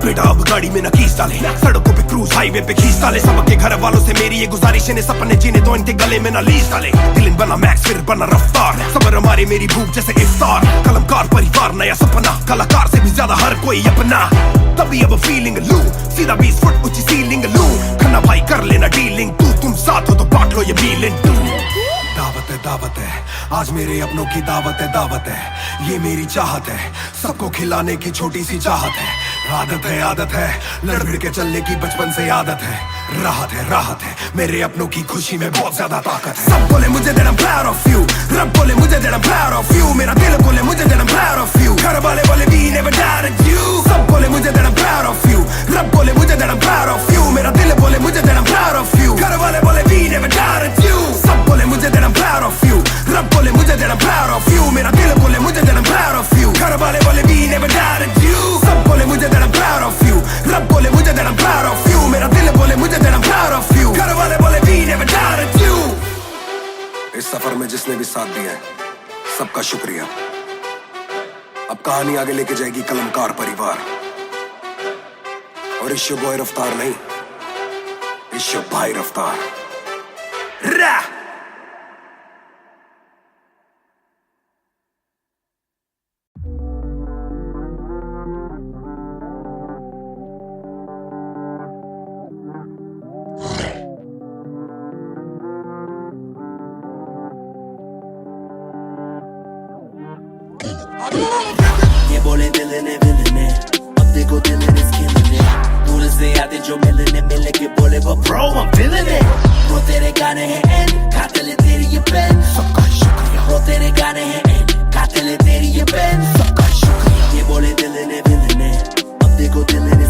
बेटा अब गाड़ी में न कीस डाले, सड़कों पे क्रूज हाईवे पे खींच डाले, सबके घर वालों से मेरी ये गुजारिश ने सपने जीने दो इनके गले में न लीस डाले, दिल बना मैक्स फिर बना रफ्तार, सबर हमारे मेरी भूख जैसे इफ्तार, कलमकार परिवार नया सपना, कलाकार से भी ज्यादा हर कोई अपना, तभी अब फीलिंग लू, सीधा 20 फुट ऊंची सीलिंग लू, खन्ना भाई कर लेना डीलिंग, तू तुम साथ हो तो बांट लो ये बीलिंग। दावत है आज मेरे अपनों की दावत है, ये मेरी चाहत है, सबको खिलाने की छोटी सी चाहत है, आदत है लड़ भिड़ के चलने की बचपन से आदत है, राहत है मेरे अपनों की खुशी में बहुत ज्यादा ताकत है। सब बोले मुझे that I'm proud of you, रब बोले मुझे that I'm proud of you, मेरा दिल बोले मुझे that I'm proud of you, घर वाले बोले we never doubted you। सब बोले मुझे that I'm proud of you, रब बोले मुझे that I'm proud of you, मेरा दिल बोले मुझे that I'm proud of you, घर वाले बोले we never doubted you। सब बोले मुझे that I'm proud of you, रब बोले मुझे that I'm proud of you, मेरा दिल बोले मुझे that I'm proud of you, घर वाले बोले we never doubted you। सब बोले मुझे that I'm proud of you, रब बोले मुझे that I'm proud of you, मेरा दिल बोले मुझे that I'm proud of you, घर वाले बोले we never doubted you। इस सफर में जिसने भी साथ दिया है सबका शुक्रिया। अब कहानी आगे लेके जाएगी कलमकार परिवार, और इश्यो बॉय रफ्तार नहीं, इश्यो भाई रफ्तार। ये बोले दिल ने अब देखो दिल ने दूर से आते जो मिलने के बोले वो bro I'm feeling it, वो तेरे गाने हैं एंड खाते ले तेरी ये पेन, सबका शुक्रिया, वो तेरे गाने हैं एंड खाते ले तेरी ये पेन, सबका शुक्रिया। ये बोले दिल ने अब देखो दिल ने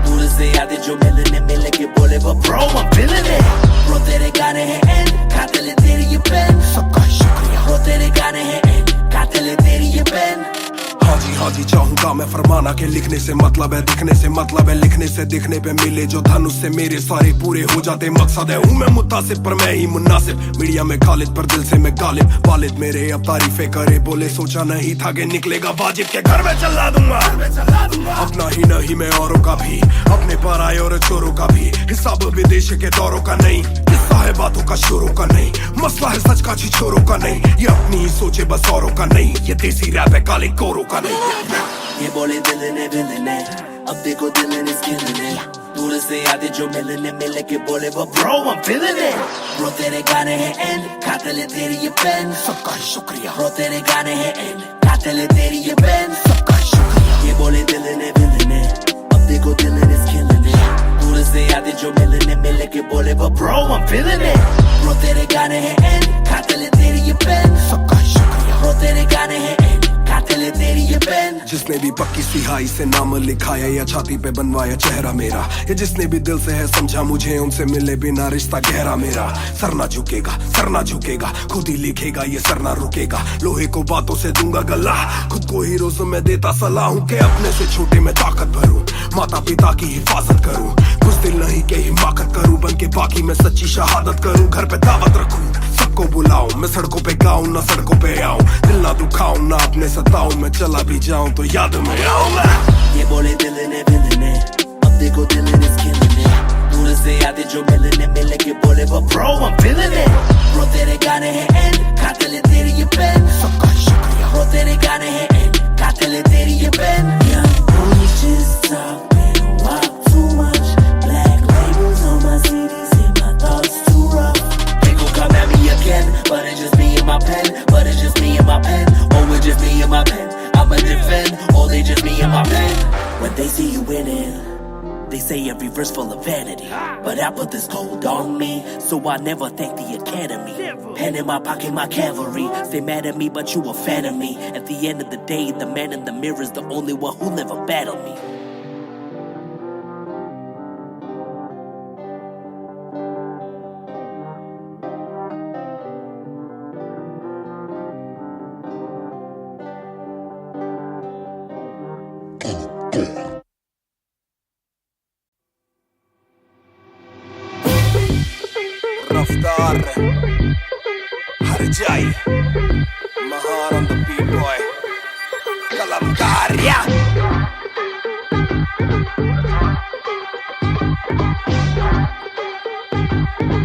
दूर से आते जो मिलने के बोले वो bro I'm feeling it, वो तेरे गाने हैं एंड खाते ले तेरी ये पेन, सबका शुक्रिया, वो तेरे गाने हैं एंड खाते ले तेरी ये पेन। हाँ जी चाहूंगा मैं फरमाना के लिखने से मतलब है दिखने से मतलब है, लिखने से दिखने पे मिले जो धन उससे मेरे सारे पूरे हो जाते, मकसद है हूँ मैं मुतासिब पर मैं ही मुनासिब, मीडिया में खालिद पर दिल से मैं गालिब, वालिद मेरे अब तारीफे करे बोले सोचा नहीं था कि निकलेगा वाजिब के घर में चला दूंगा, अपना ही नहीं मैं औरों का भी, अपने पर आए और चोरों का भी, हिसाब विदेश के दौरों का नहीं, किस्सा है बातों का शोरों का नहीं, मसला है सच का छिछोरों का नहीं, ये अपनी ही सोचे बस औरों का नहीं, ये देसी रैप है काले कोरों का नहीं। ये बोले दिल ने अब देखो दिल ने दूर से आते जो मिलने के बोले वो bro I'm feeling it, bro तेरे गाने हैं एंड खाते ले तेरी ये पेन, सबका शुक्रिया, bro तेरे गाने हैं एंड खाते ले तेरी ये पेन, सबका शुक्रिया। ये बोले दिल ने अब देखो दिल ने दूर से आते जो मिलने के बोले वो bro I'm feeling it, bro तेरे गाने हैं एंड खाते ले तेरी ये पेन, सबका शुक्रिया, bro तेरे गाने हैं एंड खाते ले तेरी जिसने भी पक्की सिहाई से नाम लिखाया या छाती पे बनवाया चेहरा मेरा, ये जिसने भी दिल से है समझा मुझे, उनसे मिले बिना रिश्ता गहरा मेरा। सर ना झुकेगा, सर ना झुकेगा, खुद ही लिखेगा ये सर ना रुकेगा। लोहे को बातों से दूंगा गला, खुद को हीरो से मैं देता सलाह हूँ कि अपने से छोटे में ताकत भरूं, माता पिता की हिफाजत करूं, कुछ दिल नहीं के हिमाकत करूं, बन के बाकी मैं सच्ची शहादत करूं, घर पे दावत रखूं, सबको बुलाऊं, मैं सड़कों पे गाऊं ना सड़कों पे आऊं, दिल ना दुखाऊं ना अपने सताऊं, मैं चला भी जाऊं तो याद में आऊं मैं। ये बोले दिल ने अब देखो दिल ने दूर से आते जो मिलने मिले के बोले वो bro I'm feeling it, bro तेरे गाने हैं एंड कातिल है तेरी ये पेन, सबका शुक्रिया bro तेरे गाने हैं एंड कातिल है तेरी ये pen. We just talking walk too much, black labels on my CDs and my thoughts too rough. They gon' come at me again, but it's just me and my pen, but it's just me and my pen, oh it's just me and my pen. I'ma defend, oh they just me and my pen. When they see you winning, they say every verse full of vanity, but I put this gold on me, so I never thank the academy. Pen in my pocket, my cavalry. Stay mad at me, but you a fan of me. At the end of the day, the man in the mirror is the only one who never battled me. रफ्तार हर जाई महान on the beat boy कलमकार या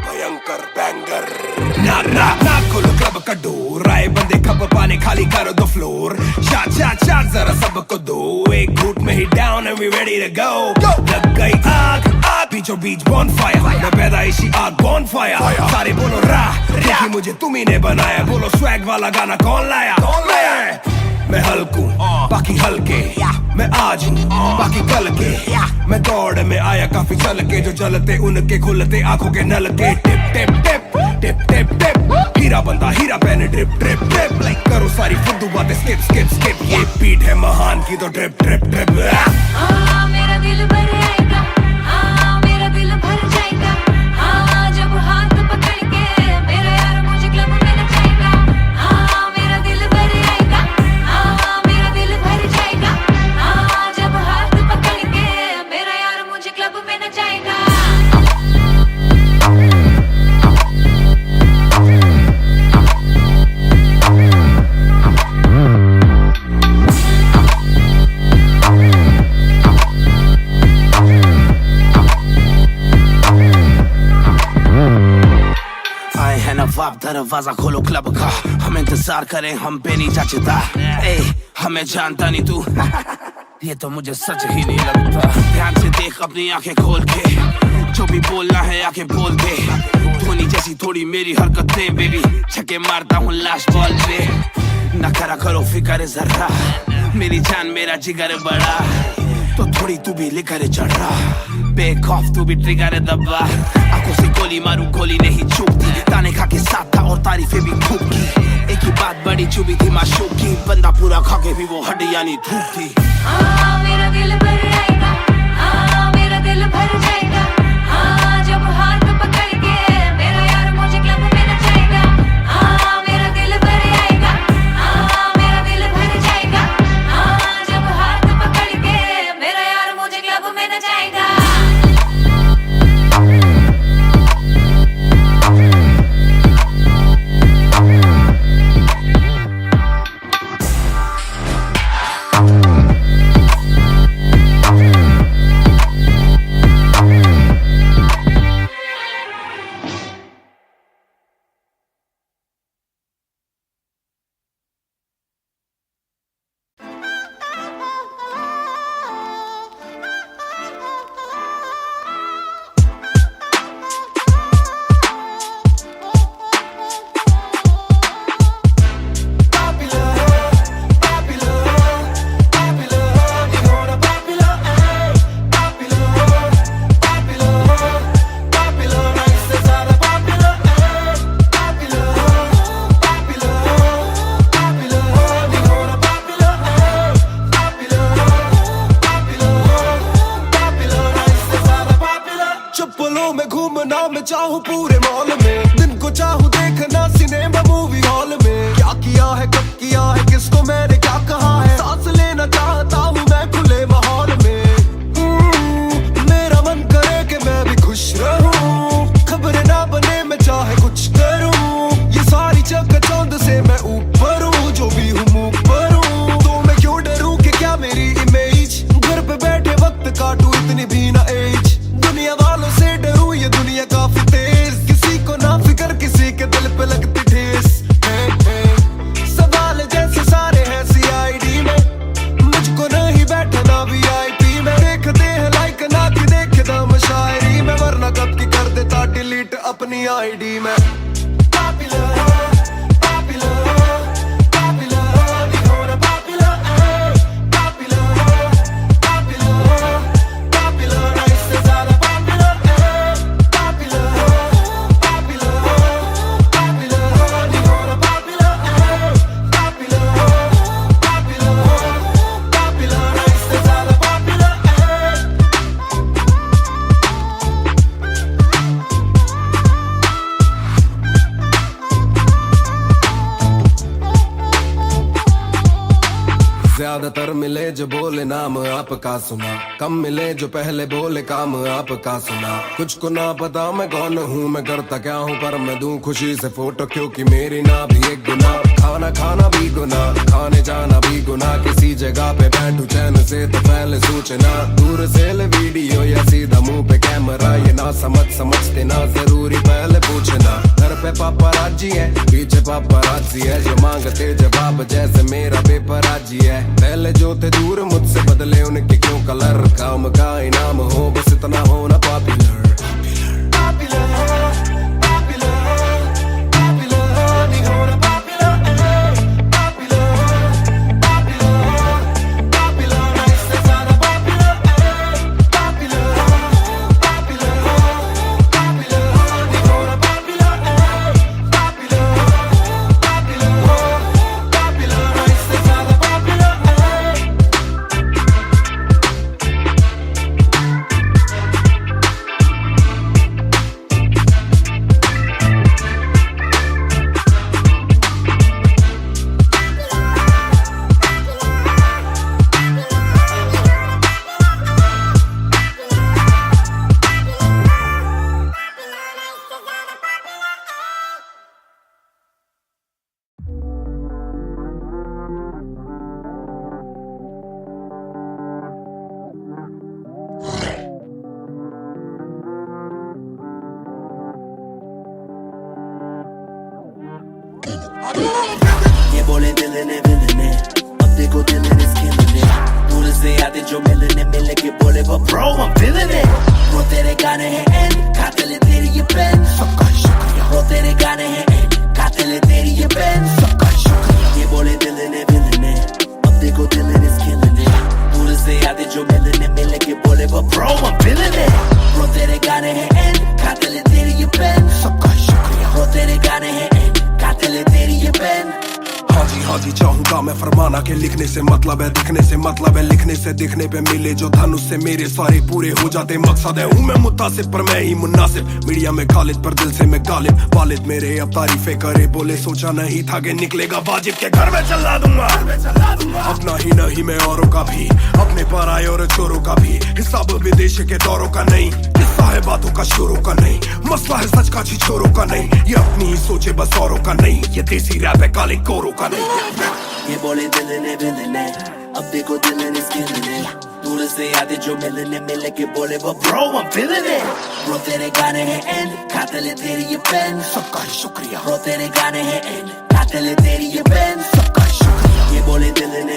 भयंकर बैंगर ना ना ना खोलो क्लब का डोर, आए बंदे खबर पाने खाली करो दो फ्लोर, शाट शाट शाट जरा सबको दो, एक घूट में ही down and we ready to go। लग गई आग आग बीचों बीच bonfire, मैं पैदाइशी आग bonfire, सारे बोलो राह देखी मुझे तुम्ही ने बनाया, बोलो स्वैग वाला गाना कौन लाया, मैं हल्कू बाकी हल्के, मैं आज हूँ बाकी कल के, मैं दौड़ में आया काफी चल के, जो चलते उनके खुलते आंखों के नल के, टिप टिप टिप टिप टिप टिप, हीरा बंदा हीरा पहने ड्रिप ड्रिप ड्रिप, लाइक करो सारी फुद्दू बातें स्किप स्किप स्किप, ये बीट है महान की तो ड्रिप ड्रिप ड्रिप। मेरा दिल भर आएगा, मेरा दिल भर जाएगा, जब हाथ पकड़ के मेरा यार मुझे क्लब में नचाएगा, मेरा दिल भर आएगा, मेरा दिल भर जाएगा, जब हाथ पकड़ के मेरा यार मुझे क्लब में नचाएगा। नवाब दरवाजा खोलो क्लब का, हम इंतजार करें हम पे नहीं जाचता, ए हमें जानता नहीं तू ये तो मुझे सच ही नहीं लगता। ध्यान से देख अपनी आंखें खोल के, जो भी बोलना है आके बोल दे, धोनी जैसी थोड़ी मेरी हरकतें बेबी, छक्के मारता हूँ लास्ट बॉल पे, न करा करो फिक्र जरा, मेरी जान मेरा जिगर बड़ा, तो थोड़ी तू भी लेकर चढ़ रहा, बेक ऑफ तू भी ट्रिगर दबा, आंखों से गोली मारू गोली नहीं चूकती, ताने खा के साथ था और तारीफें भी खूब की, एक ही बात बड़ी चुभी थी माशूक की, बंदा पूरा खा के भी वो हड्डियां नहीं थूकती। मेरा दिल भर आएगा, मेरा दिल भर जाएगा, जब हाथ पकड़ के मेरा यार मुझे क्लब में नचाएगा, मेरा दिल भर आएगा, मेरा दिल भर जाएगा, जब हाथ पकड़ के मेरा यार मुझे क्लब में नचाएगा। चाहूं पूरे मॉल में, दिन को चाहूं देखना सिनेमा मूवी हॉल में। क्या किया है कब किया है किसको मैंने क्या कहा है, सांस लेना चाहता हूं मैं खुले माहौल में। मेरा मन करे कि मैं भी खुश रहूं, खबरें ना बने मैं चाहे कुछ करूं। ये सारी चकाचौंध से मैं ऊपर हूं, जो भी हूं मुंह पर हूं। तो मैं क्यों डरूं कि क्या मेरी इमेज, घर पे बैठे वक्त काटूं इतनी भी ना एज। दुनिया वालों से डरूं ये दुनिया काफी तेज, किसी को ना फिक्र किसी के दिल पे लगती ठेस। सवाल जैसे सारे हैं CID में, मुझको नहीं बैठना VIP में। देखते हैं लाइक ना कि देखे दम शायरी में, वरना कब की कर देता डिलीट अपनी ID में। ज्यादातर मिले जो बोले नाम आपका सुना, कम मिले जो पहले बोले काम आपका सुना। कुछ को ना पता मैं कौन हूँ, मैं करता क्या हूँ, पर मैं दूं खुशी से फोटो क्योंकि मेरी ना भी एक गुना। खाना खाना भी गुना, खाने जाना भी गुना। किसी जगह पे बैठूं चैन से तो पहले सूचना, दूर से ले वीडियो या सीधा मुंह पे कैमरा। ये ना समझते ना जरूरी पहले पूछना। घर पे पापराजी है पीछे पापराजी है, जो मांगते जवाब जैसे मेरा पेपर आजी है। पहले जो थे दूर मुझसे बदले उनके क्यों कलर, काम का इनाम हो बस इतना होना पॉपुलर। ये बोले दिल ने अब देखो दिल ने killing it। दूर से आते जो मिलने मिलने के बोले वो bro I'm feeling it। वो तेरे गाने हैं एंड खाते ले तेरी ये पेन, सबका शुक्रिया। वो तेरे गाने हैं एंड खाते ले तेरी ये पेन, सबका शुक्रिया। ये बोले दिल ने अब देखो दिल ने killing it। दूर से आते जो मिलने मिलने के बोले वो bro I'm feeling it। वो तेरे गाने हैं एंड खाते ले तेरी ये पेन, सबका शुक्रिया। वो तेरे गाने हैं एंड खाते ले तेरी ये पेन। हाँ जी चाहूंगा मैं फरमाना के लिखने से मतलब है दिखने से मतलब है लिखने से दिखने पे मिले जो धनुष से मेरे सारे पूरे हो जाते मकसद है। हूँ मैं मुतासिब पर मैं ही मुनासिब, मीडिया में खालिद पर दिल से मैं गालिब। वालिद मेरे अब तारीफे करे बोले सोचा नहीं था कि निकलेगा वाजिब के घर में चला दूंगा। अपना ही नहीं मैं औरों का भी, अपने पर आए और चोरों का भी। हिसाब विदेश के दौरों का नहीं, किस्सा है बातों का शोरों का नहीं। मसला है सच का छिछोरों का नहीं, ये अपनी ही सोचे बस औरों का नहीं। ये देसी रैप है काले कोरों का नहीं। ये बोले दिल ने अब देखो दिल ने killing it। दूर से आते जो मिलने मिलने के बोले वो bro I'm feeling it। Bro तेरे गाने हैं एंड खाते ले तेरी ये पेन, सबका शुक्रिया। Bro तेरे गाने हैं एंड खाते ले तेरी ये पेन, सबका शुक्रिया। ये बोले दिल ने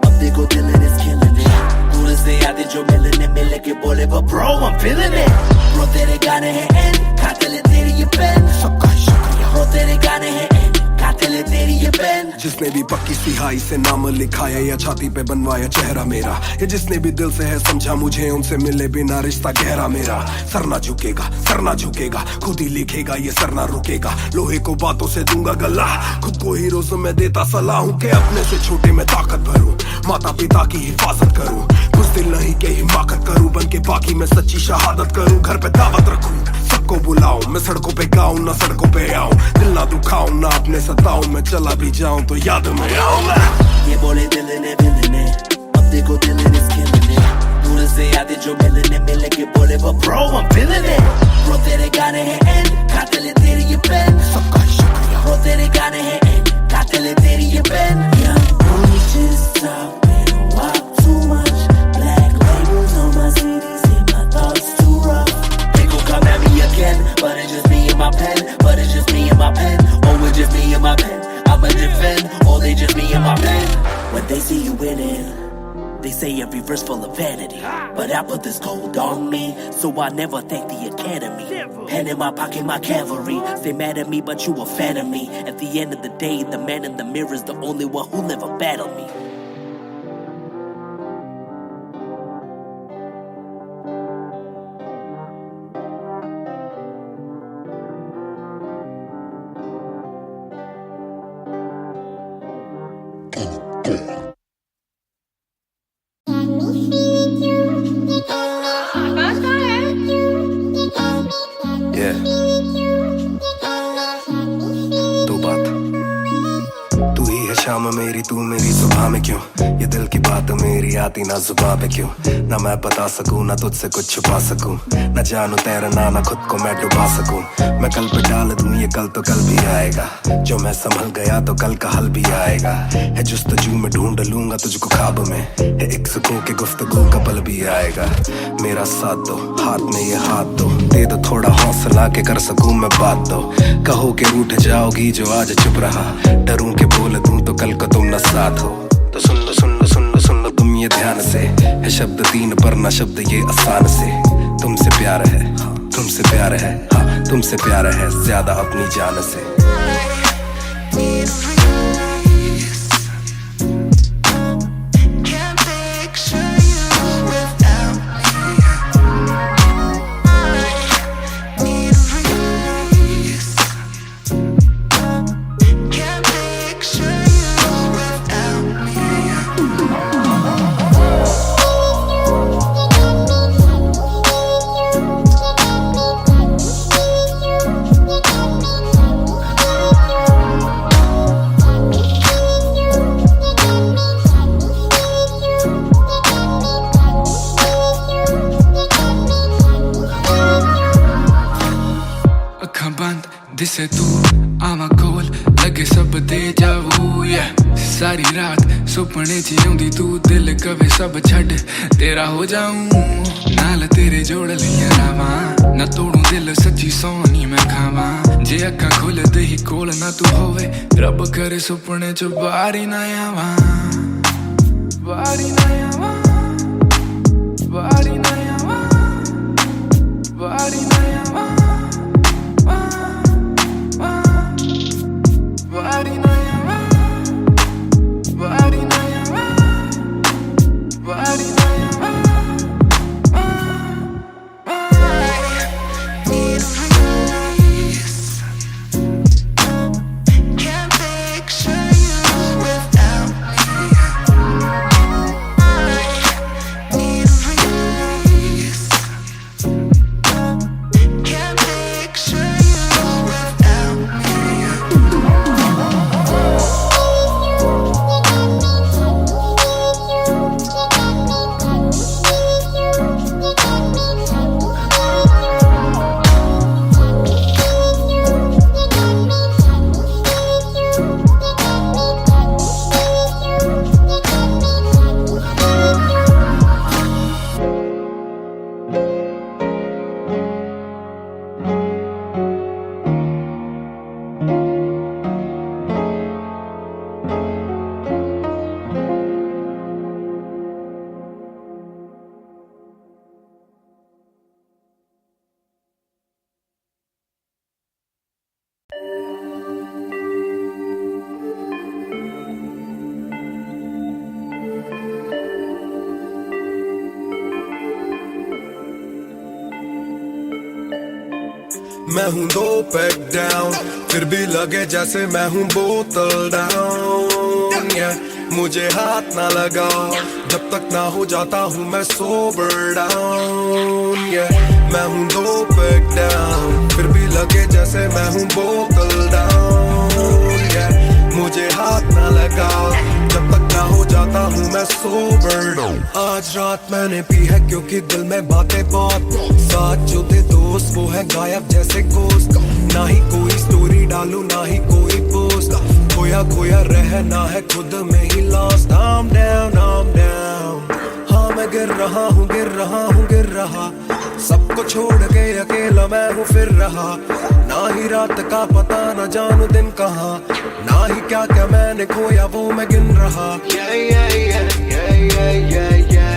अब देखो दिल ने killing it। दूर से आते जो मिलने मिलने के बोले वो bro I'm feeling it। Bro तेरे गाने हैं एंड खाते ले तेरी ये पेन, सबका शुक्रिया। Bro तेरे गाने हैं एंड खाते ले तेरी ये पेन। जिसने भी पक्की सिहाई से नाम लिखाया या छाती पे बनवाया चेहरा मेरा, ये जिसने भी दिल से है समझा मुझे उनसे मिले बिना रिश्ता गहरा मेरा। सर ना झुकेगा खुद ही लिखेगा ये सर ना रुकेगा। लोहे को बातों से दूंगा गला, खुद को ही रोज में देता सलाह हूँ कि अपने से छोटे में ताकत भरूं, माता पिता की हिफाजत करूं। कुछ दिल नहीं के हिमाकत करूं, बन के बाकी मैं सच्ची शहादत करूं। घर पे दावत रखूं, सबको बुलाऊं, मैं सड़कों पे गाऊं ना सड़कों पे आऊं। दिल ना दुखाऊं ना अपने सताऊं, मैं चला भी जाऊं तो याद में आऊं। ये बोले दिल ने अब देखो दिल ने killing it। दूर से आते जो मिलने मिले के बोले वो bro I'm feeling it। Bro तेरे गाने हैं end, कातिल है तेरी ये पेन। सबका शुक्रिया। Bro तेरे गाने हैं end, कातिल है तेरी ये pen. Yeah, we just talking about too much. Black labels on my CDs, and my thoughts too rough. They gon' come at me again, but it's just me and my pen. But it's just me and my pen. Oh, it's just me and my pen. I'ma defend. Oh, they just me and my pen. When they see you winning, they say every verse full of vanity. But I put this gold on me, so I never thank the academy. Pen in my pocket, my cavalry. Stay mad at me, but you a fan of me. At the end of the day, the man in the mirror is the only one who never battled me. शाम मेरी तू मेरी सुबह में क्यों, ये दिल की बात मेरी आती ना जुबान पे क्यों। ना मैं बता सकूं ना तुझसे कुछ छुपा सकूं, ना जानू तैरना ना खुद को मैं डुबा सकूं। मैं कल पे डाल दूं ये कल तो कल भी आएगा, जो मैं संभल गया तो कल का हल भी आएगा। है जुस्तजू में ढूंढ लूंगा तुझको ख्वाब में, है एक सुकून के गुफ्तगू का पल भी आएगा। मेरा साथ दो, हाथ में ये हाथ दो, दे दो थोड़ा हौसला के कर सकूं मैं बात दो। कहो के रूठ जाओगी जो आज चुप रहा, डरूं के बोल दूं तो कल को तुम न साथ हो। तो सुन लो सुन लो सुन लो सुन लो तुम ये ध्यान से, है शब्द तीन पर ना शब्द ये आसान से। तुमसे प्यार है, हाँ तुमसे प्यार है, हाँ तुमसे प्यार है ज्यादा अपनी जान से। दिसे तू आवा कोल लगे सब दे जाऊ। सारी रात सुपने च आउंदी तू, दिल कवे सब छड़ तेरा हो जाऊं। नाल तेरे जोड़ लिया रावा, ना तोड़ू दिल सच्ची सोनी मैं खावा। जे अक्खां खोल दे ही कोल ना तू होवे, रब करे सुपने च बारी ना आवा, बारी ना आवा, बारी ना आवा, बारी ना आवा। मैं हूँ 2 पैक डाउन, फिर भी लगे जैसे मैं हूँ बोतल डाउन। मुझे हाथ ना लगाओ जब तक ना हो जाता हूँ मैं sober down, yeah. मैं हूँ दो पैक down, फिर भी लगे जैसे मैं हूँ बोतल down, yeah. मुझे हाथ ना लगाओ जब तक ना हो जाता हूँ मैं sober down. आज रात मैंने पी है क्योंकि दिल में बातें बहुत, साथ जो थे दोस्त वो है गायब जैसे गोश्त. ना ही कोई स्टोरी डालूं ना ही कोई पोस्ट, खोया खोया रहना है खुद में ही lost. I'm down, I'm down. हाँ मैं गिर रहा हूँ गिर रहा हूँ गिर रहा, सबको छोड़ के अकेला मैं हूँ फिर रहा. ना ही रात का पता ना जानू दिन कहाँ, ना ही क्या क्या मैंने खोया वो मैं गिन रहा. Yeah, yeah, yeah, yeah, yeah, yeah, yeah.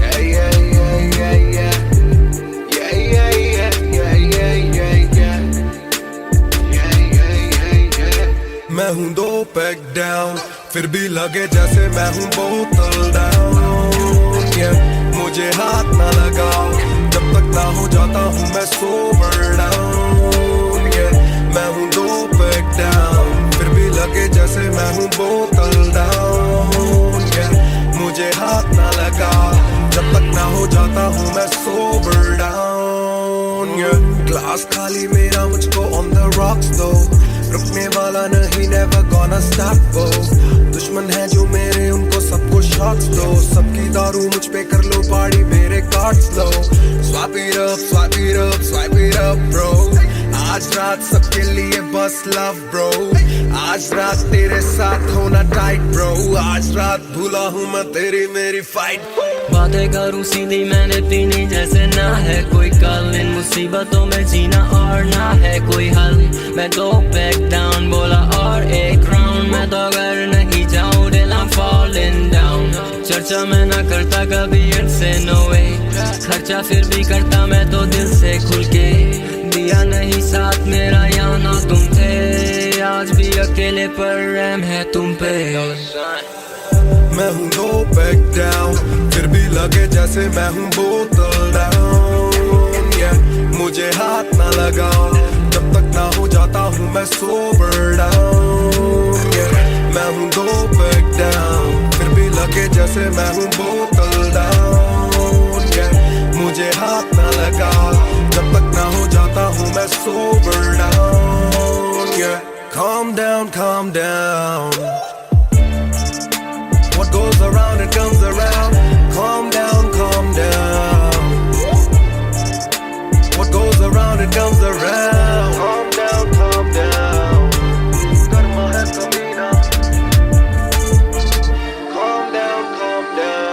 Yeah, yeah, yeah, yeah, yeah. Yeah, yeah, yeah, yeah, yeah, yeah, yeah. Yeah, yeah, yeah, yeah. मैं हूँ दो पैक डाउन, फिर भी लगे जैसे मैं हूँ बोतल डाउन, yeah. मुझे हाथ ना लगाओ जब तक ना हो जाता हूँ मैं sober down, yeah. मैं हूँ दो पैक डाउन, फिर भी लगे जैसे मैं हूँ बोतल डाउन, yeah. मुझे हाथ ना लगाओ जब तक ना हो जाता हूँ मैं sober down, yeah. ग्लास खाली मेरा मुझको on the rocks though, रुकने वाला नहीं never gonna stop वो. दुश्मन है जो मेरे उनको सबको shots दो, सबकी दारू मुझ पे कर लो पार्टी मेरे cards low. Swipe it up, swipe it up, swipe it up bro. आज रात सबके लिए बस love bro. आज रात तेरे साथ होना tight bro. आज रात भूला हूँ मैं तेरी मेरी fight. बातें करूँ सीधी मैंने पीनी जैसे ना है कोई कल, इन मुसीबतों में जीना और ना है कोई हल. मैं दो पैक डाउन बोला और एक राउंड, मैं तो अगर नहीं जाऊँ दिल I'm falling down. चर्चा मैं ना करता कभी इनसे no way, खर्चा फिर भी करता मैं तो दिल से खुल के. दिया नहीं साथ मेरा यहाँ ना तुम थे, आज भी अकेले पर रहम है तुम पे. मैं हूँ दो पैक डाउन, फिर भी लगे जैसे मैं हूँ बोतल डाउन, yeah. मुझे हाथ ना लगाओ जब तक ना हो जाता हूँ मैं sober down, yeah. मैं हूँ दो पैक डाउन, फिर भी लगे जैसे मैं हूँ बोतल डाउन, yeah. मुझे हाथ ना लगाओ जब तक ना हो जाता हूँ मैं sober down, yeah. Calm down, calm down. What goes around it comes around. Calm down, calm down. What goes around it comes around. Calm down, calm down. Karma hai kabhi na. Calm down, calm down.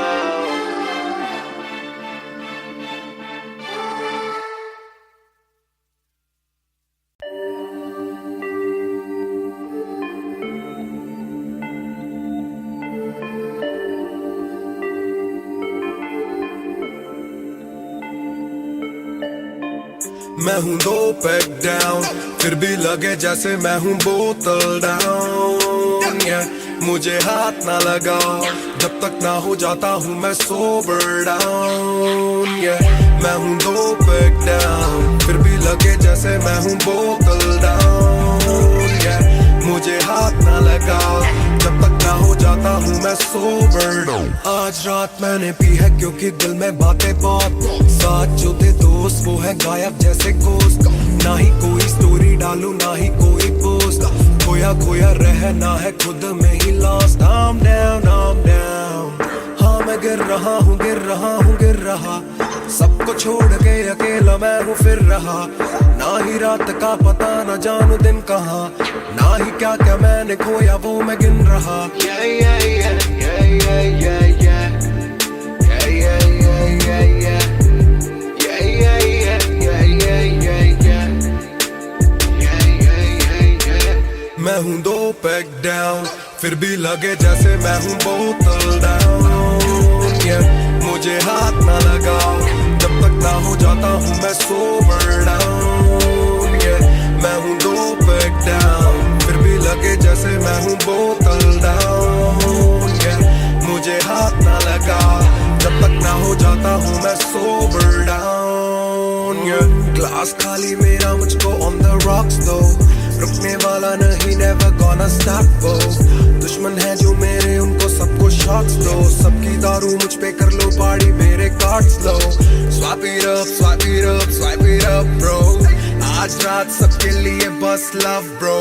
मैं हूँ दो पैक डाउन, फिर भी लगे जैसे मैं हूँ बोतल डाउन, yeah. मुझे हाथ ना लगाओ जब तक ना हो जाता हूँ मैं sober down, yeah. मैं हूँ दो पैक डाउन, फिर भी लगे जैसे मैं हूँ बोतल डाउन, yeah. मुझे हाथ ना लगाओ जब तक ना हो जाता हूँ मैं sober down. आज रात मैंने पी है क्योंकि दिल में बातें बहुत, साथ जो थे दोस्त वो है गायब जैसे गोश्त. ना ही कोई स्टोरी डालूं ना ही कोई पोस्ट, खोया खोया रहना है खुद में ही lost. I'm down, I'm down. हाँ मैं गिर रहा हूँ गिर रहा हूँ गिर रहा, सबको छोड़ के अकेला मैं हूँ फिर रहा. ना ही रात का पता ना जानू दिन कहाँ, ना ही क्या क्या मैंने खोया वो मैं गिन रहा. Yeah, yeah, yeah, yeah, yeah, yeah, yeah. Yeah, yeah, yeah, yeah, yeah. Yeah, yeah, yeah, yeah, yeah, yeah, yeah. Yeah, yeah, yeah, yeah. मैं हूँ दो पैक डाउन, फिर भी लगे जैसे मैं हूँ बोतल डाउन, yeah. मुझे हाथ ना लगाओ जब तक ना हो जाता हूँ मैं sober down, yeah. मैं हूँ दो पैक डाउन, फिर भी लगे जैसे मैं हूँ बोतल डाउन, yeah. मुझे हाथ ना लगाओ जब तक ना हो जाता हूँ मैं sober down, yeah. ग्लास खाली मेरा मुझको on the rocks though, रुकने वाला नहीं never gonna wanna stop वो दुश्मन है जो मेरे उनको सबको शॉट्स दो सबकी दारू मुझ पे कर लो पार्टी मेरे cards low Swipe it up, swipe it up, swipe it up bro आज रात सबके लिए बस love bro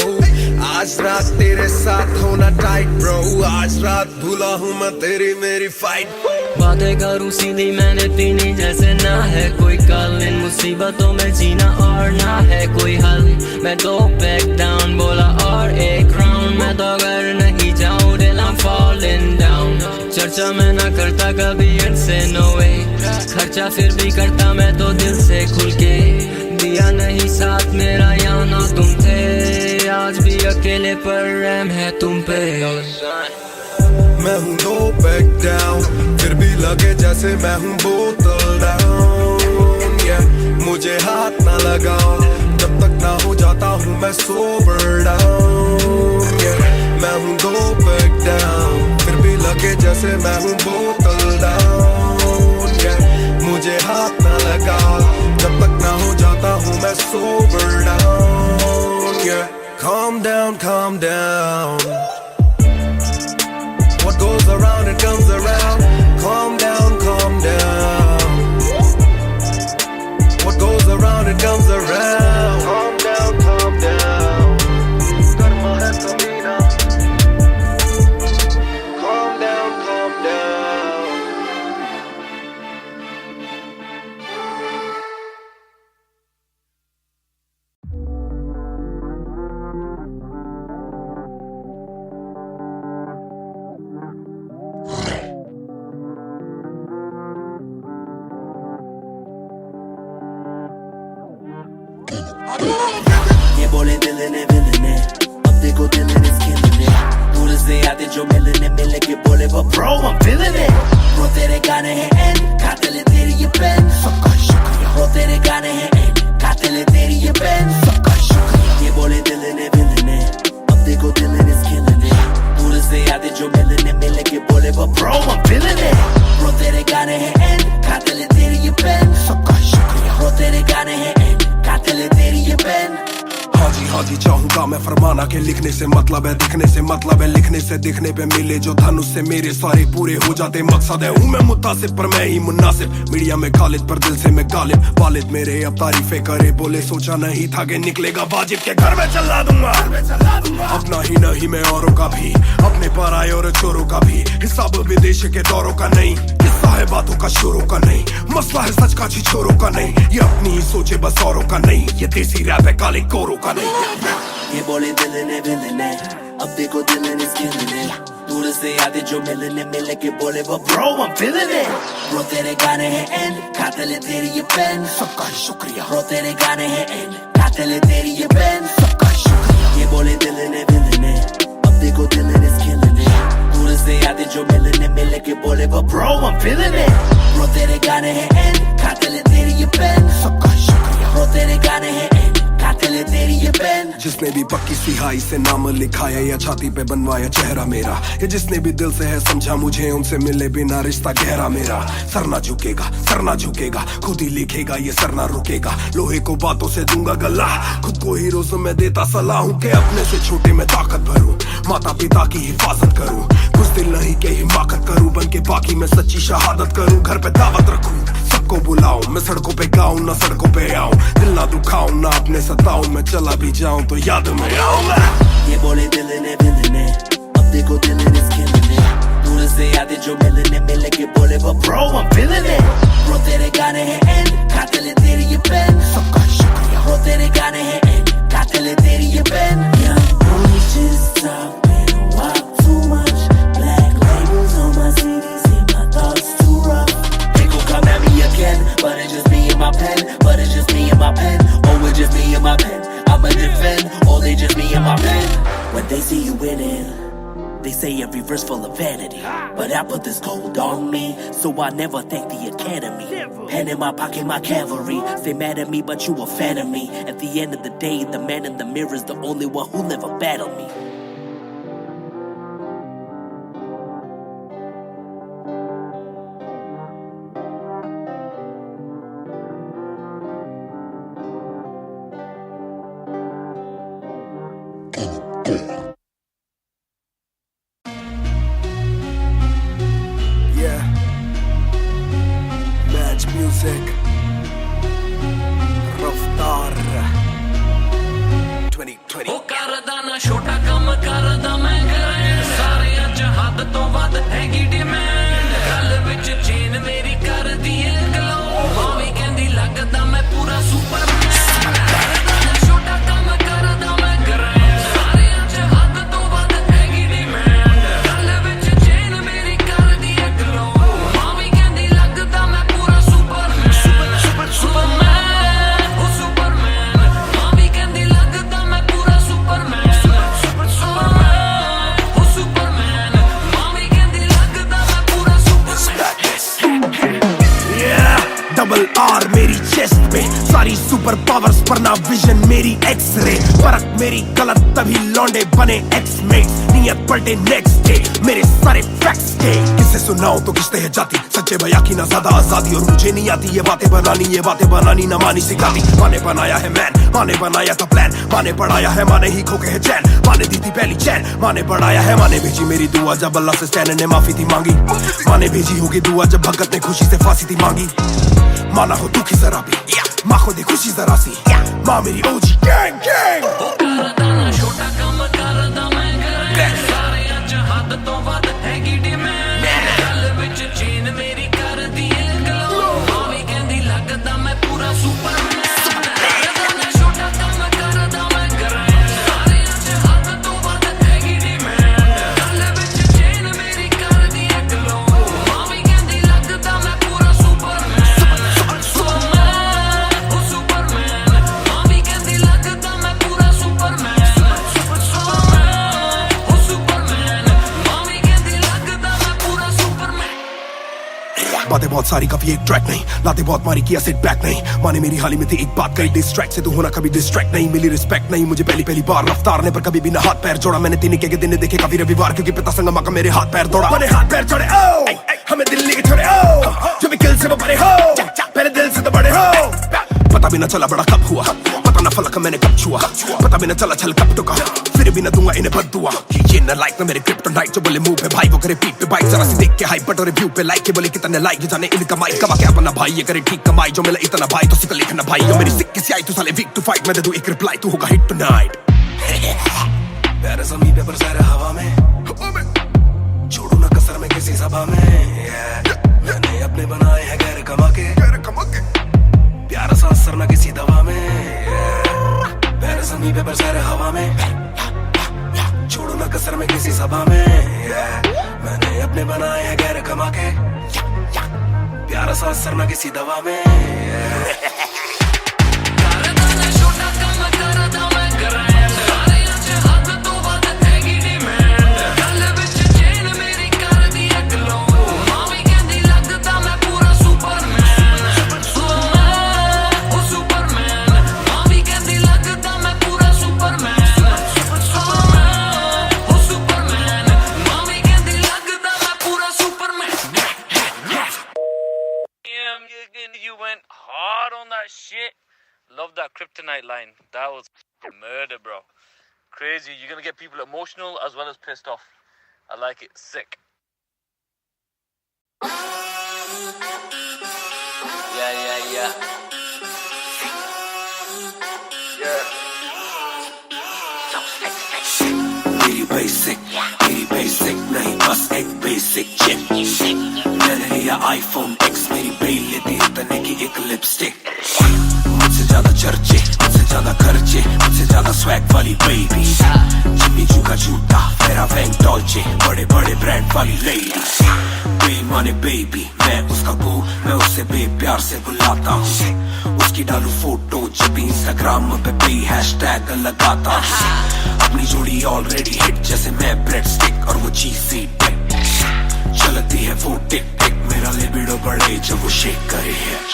आज रात तेरे साथ होना tight bro आज रात भूला हूँ मैं तेरी मेरी fight बातें करूँ सीधी मैंने पीनी जैसे ना है कोई कल इन मुसीबतों में जीना और ना है कोई हल मैं तो back down बोला और एक राउंड मैं तो घर नहीं जाऊँ till I'm falling down चर्चा मैं ना करता कभी इनसे no way खर्चा फिर भी करता मैं तो दिल से खुल के दिया नहीं साथ मेरा यहाँ ना तुम थे आज भी अकेले पर रहम है तुम पे मैं हूँ दो बैक डाउन फिर भी लगे जैसे मैं हूँ बोतल डाउन yeah, मुझे हाथ ना लगाओ जब तक ना हो जाता हूँ मैं सोबर डाउन yeah, मैं हूँ दो बैक डाउन फिर भी लगे जैसे मैं हूँ बोतल डाउन yeah, मुझे हाथ ना लगाओ जब तक ना हो जाता हूँ मैं sober down yeah, calm down What goes around it comes around Calm down What goes around it comes around Calm down Karma hai kabhi na Calm down ये बोले दिल ने अब देखो दिल ने killing it दूर से आते जो मिलने के बोले वो bro I'm feeling it bro तेरे गाने हैं एंड खाते ले तेरी ये पेन सबका शुक्रिया bro तेरे गाने हैं एंड खाते ले तेरी ये पेन सबका शुक्रिया ये बोले दिल ने अब देखो दिल ने killing it दूर से आते जो मिलने के बोले वो bro I'm feeling it bro तेरे गाने हैं एंड खाते ले तेरी ये पेन सबका शुक्रिया bro तेरे गाने हैं एंड खाते ले तेरी ये पेन हाँ जी चाहूंगा मैं फरमाना के लिखने से मतलब है दिखने से मतलब है लिखने से दिखने पे मिले जो धन उससे मेरे सारे पूरे हो जाते मकसद है हूँ मैं मुतासिब पर मैं ही मुनासिब मीडिया में खालिद पर दिल से मैं गालिब वालिद मेरे अब तारीफें करे बोले सोचा नहीं था कि निकलेगा वाजिब के घर में चला दूंगा अपना ही नहीं मैं औरों का भी अपने पर आए और चोरों का भी हिसाब विदेश के दौरों का नहीं किस्सा है बातों का शोरों का नहीं मसला है सच का छिछोरों का नहीं ये अपनी ही सोचे बस औरों का नहीं ये देसी रैप है काले कोरों का नहीं ये बोले दिल ने अब देखो दिल ने killing it दूर से आते जो मिलने के बोले वो bro I'm feeling it bro तेरे गाने हैं एंड खाते ले तेरी ये पेन सबका शुक्रिया bro तेरे गाने हैं एंड खाते ले तेरी ये पेन सबका शुक्रिया ये बोले दिल ने अब देखो दिल ने killing it दूर से आते जो मिलने के बोले वो bro I'm feeling it bro तेरे गाने हैं एंड खाते ले तेरी ये पेन सबका शुक्रिया bro तेरे गाने हैं एंड खाते ले तेरी ये पेन जिसने भी पक्की सिहाई से नाम लिखाया या छाती पे बनवाया चेहरा मेरा या जिसने भी दिल से है समझा मुझे उनसे मिले बिना रिश्ता गहरा मेरा सर ना झुकेगा खुद ही लिखेगा ये सर ना रुकेगा लोहे को बातों से दूंगा गला खुद को हीरोज में देता सलाह हूं के अपने से छोटे में ताकत भरूं माता पिता की हिफाजत करूं कुछ दिल नहीं के हिमाकत करूं बन के बाकी मैं सच्ची शहादत करूं घर पे दावत रखूं सबको बुलाऊं मैं सड़कों पे गाऊं ना सड़कों पे आऊं दिल ना दुखाऊं ना अपने सताऊं मैं चला भी जाऊं तो याद में आऊंगा ये बोले दिल ने अब देखो दिल ने killing it दूर से आते जो मिलने के बोले वो bro I'm feeling it bro तेरे गाने हैं एंड खाते ले तेरी ये पेन सबका शुक्रिया bro तेरे गाने हैं एंड खाते ले तेरी ये pen young boys just talking walk too much black labels on my CD see my thoughts too rough they gon' come at me again but it's just me and my pen oh it's just me and my pen I'ma defend oh they just me and my pen when they see you winning they say every verse full of vanity but I put this gold on me so I never thank the academy pen in my pocket my cavalry stay mad at me but you a fan of me at the end of the day the man in the mirror is the only one who never battled me sick. Raftaar 2020. ਉਹ ਕਰਦਾ ਨਾ ਛੋਟਾ ਕੰਮ ਕਰਦਾ ਮੈਂ ਗ੍ਰੈਂਡ ਸਾਰਿਆਂ ਚ ਹੱਦ ਤੋਂ ਵੱਧ ਹੈਗੀ ਡਿਮਾਂਡ ਗੱਲ ਵਿੱਚ ਚੇਨ ਮੇਰੀ ਕਰਦੀ ਏ ਗਲੋ ਮਾਵੀ ਕਹਿੰਦੀ ਲੱਗਦਾ ਮੈਂ ਪੂਰਾ ਸੁਪਰਮੈਨ ਕਰਦਾ ਨਾ ਛੋਟਾ ਕੰਮ ਕਰਦਾ ਮੈਂ ਗ੍ਰੈਂਡ ਸਾਰਿਆਂ ਚ ਹੱਦ ਤੋਂ ਵੱਧ ਹੈਗੀ ਡਿਮਾਂਡ ਗੱਲ ਵਿੱਚ ਚੇਨ ਮੇਰੀ ਕਰਦੀ ਏ ਗਲੋ ਮਾਵੀ ਕਹਿੰਦੀ ਲੱਗਦਾ ਮੈਂ ਪੂਰਾ ਸੁਪਰਮੈਨ ਸੁਪਰਮੈਨ ਉਹ ਸੁਪਰਮੈਨ ਮਾਵੀ ਕਹਿੰਦੀ ਲੱਗਦਾ ਮੈਂ ਪੂਰਾ ਸੁਪਰਮੈਨ ਸੁਪਰਮੈਨ ਉਹ ਸੁਪਰਮੈਨ ਮਾਵੀ ਕਹਿੰਦੀ ਲੱਗਦਾ ਮੈਂ ਪੂਰਾ ਸੁਪਰਮੈਨ Yeah, double R मेरी चेस्ट पे सारी सुपर पावर्स पर ना विजन मेरी एक्स-रे फर्क मेरी गलत तभी लौंडे बने एक्स-मेट्स नियत पलटे नेक्स्ट डे मेरे सारे फैक्ट्स थे किसे सुनाओ तो किसते है जाती सच्चे भैया की ना ज्यादा आजादी और मुझे नहीं आती ये बातें बनानी ना मानी सिखाती माने बनाया है मैन माने बनाया था प्लान माने पढ़ाया है माने ही खोके है चैन माने दी थी पहली चैन माने पढ़ाया है माने भेजी मेरी दुआ जब अल्लाह से स्टैन ने माफी थी मांगी माने भेजी होगी दुआ जब भगत ने खुशी से फांसी थी मांगी माना हो दुखी जरा भी माँ को दे खुशी जरा सी माँ मेरी ओजी गैंग गैंग ਉਹ ਕਰਦਾ ਨਾ ਛੋਟਾ ਕੰਮ ਕਰਦਾ ਮੈਂ ਗ੍ਰੈਂਡ ਸਾਰਿਆਂ ਚ ਹੱਦ ਤੋਂ ਵੱਧ ਹੈਗੀ ਡਿਮਾਂਡ ਗੱਲ ਵਿੱਚ ਚੇਨ ਮੇਰੀ ਕਰਦੀ ਏ ਗਲੋ ਮਾਵੀ ਕਹਿੰਦੀ ਲੱਗਦਾ ਮੈਂ ਪੂਰਾ ਸੁਪਰਮੈਨ ਕਰਦਾ ਨਾ ਛੋਟਾ ਕੰਮ ਕਰਦਾ ਮੈਂ ਗ੍ਰੈਂਡ ਸਾਰਿਆਂ ਚ ਹੱਦ ਤੋਂ ਵੱਧ ਹੈਗੀ ਡਿਮਾਂਡ ਗੱਲ ਵਿੱਚ ਚੇਨ ਮੇਰੀ ਕਰਦੀ ਏ ਗਲੋ ਮਾਵੀ ਕਹਿੰਦੀ ਲੱਗਦਾ ਮੈਂ ਪੂਰਾ ਸੁਪਰਮੈਨ ਸੁਪਰਮੈਨ ਉਹ ਸੁਪਰਮੈਨ ਮਾਵੀ ਕਹਿੰਦੀ ਲੱਗਦਾ ਮੈਂ ਪੂਰਾ ਸੁਪਰਮੈਨ ਸੁਪਰਮੈਨ ਉਹ ਸੁਪਰਮੈਨ ਮਾਵੀ ਕਹਿੰਦੀ ਲੱਗਦਾ ਮੈਂ ਪੂਰਾ ਸੁਪਰਮੈਨ बातें बहुत सारी कभी एक ट्रैक नहीं लाते बहुत मारी किया सिट बैक नहीं माने मेरी हाल ही में थी एक बात कही डिस्ट्रैक्ट से तू होना कभी डिस्ट्रैक्ट नहीं मिली रिस्पेक्ट नहीं मुझे पहली बार रफ्तार ने पर कभी भी ना हाथ पैर जोड़ा मैंने तीन के दिन देखे काफी रविवार क्योंकि पिता संगमा का मेरे हाथ पैर दौड़ा मैंने हाथ पैर जोड़े ओ हमें दिल्ली के छोड़े ओ जो भी किल से वो बड़े हो मेरे दिल से तो बड़े हो पता भी ना चला बड़ा कब हुआ पता ना फलक मैंने कब छुआ पता भी ना चला छल कब टुका फिर भी ना दूंगा इन्हें बददुआ ये ना लाइक ना मेरे क्रिप्टोनाइट जो बोले मुंह पे भाई वो करे पीठ पे बाइक जरा सी देख के हाइप बट और रिव्यू पे लाइक के बोले कितने लाइक जाने इनका माइक कमा के अपना भाई ये करे ठीक कमाई जो मिला इतना भाई तो सिक लिखना भाई जो मेरी सिक्की सी आई तू साले वीक टू फाइट मैं दे दूं एक रिप्लाई तू होगा हिट टुनाइट प्यारे ज़मीन पे बरसाए हवा में छोड़ू ना कसर में किसी सभा में मैंने अपने बनाए हैं गैर कमा के प्यारा सा असर ना किसी दवा में प्यारे ज़मीन पे बरसाए हवा में छोड़ू ना कसर में किसी सभा में मैंने अपने बनाए हैं गैर कमा के प्यारा सा असर ना किसी दवा में ਕਰਦਾ ਨਾ ਛੋਟਾ ਕੰਮ ਕਰਦਾ ਮੈਂ ਗ੍ਰੈਂਡ ਸਾਰਿਆਂ ਚ ਹੱਦ ਤੋਂ ਵੱਧ ਹੈਗੀ ਡਿਮਾਂਡ ਗੱਲ ਵਿੱਚ ਚੇਨ ਮੇਰੀ ਕਰਦੀ ਏ ਗਲੋ ਮਾਵੀ ਕਹਿੰਦੀ ਲੱਗਦਾ ਮੈਂ ਪੂਰਾ ਸੁਪਰਮੈਨ ਸੁਪਰਮੈਨ ਉਹ ਸੁਪਰਮੈਨ ਮਾਵੀ ਕਹਿੰਦੀ ਲੱਗਦਾ ਮੈਂ ਪੂਰਾ ਸੁਪਰਮੈਨ ਸੁਪਰਮੈਨ ਉਹ ਸੁਪਰਮੈਨ ਮਾਵੀ ਕਹਿੰਦੀ ਲੱਗਦਾ ਮੈਂ ਪੂਰਾ Superman You went hard on that shit. Love that kryptonite line. That was murder, bro. Crazy. You're gonna get people emotional as well as pissed off. I like it. Sick. Yeah. मेरी बेसिक नहीं बस एक बेसिक चिप मैंने लिया आईफोन X मेरी बेल लेती इतने की एक लिपस्टिक मुझसे ज्यादा चर्चे मुझसे ज्यादा खर्चे मुझसे ज्यादा स्वैग वाली बेबी जिम्मी चू का जूता फेरा वैंग डॉल्चे बड़े बड़े ब्रांड वाली लेडी बेईमाने बेबी मैं उसका बू मैं उसे बेप्यार से बुलाता हूँ उसकी डालू फोटो जब इंस्टाग्राम पे पे हैशटैग लगाता हूँ अपनी जोड़ी ऑलरेडी हिट जैसे मैं ब्रेड स्टिक और वो चीज़ी टिक चलती है वो टिक टिक मेरा लिबिडो बढ़े जब वो शेक करे है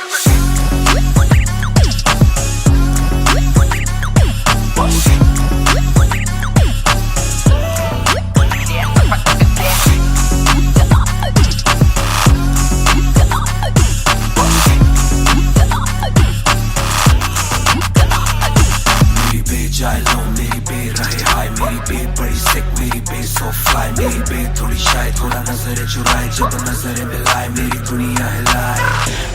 मेरी बे थोड़ी शायद थोड़ा नजर चुराए आए जब नजर मिलाए मेरी दुनिया हिलाए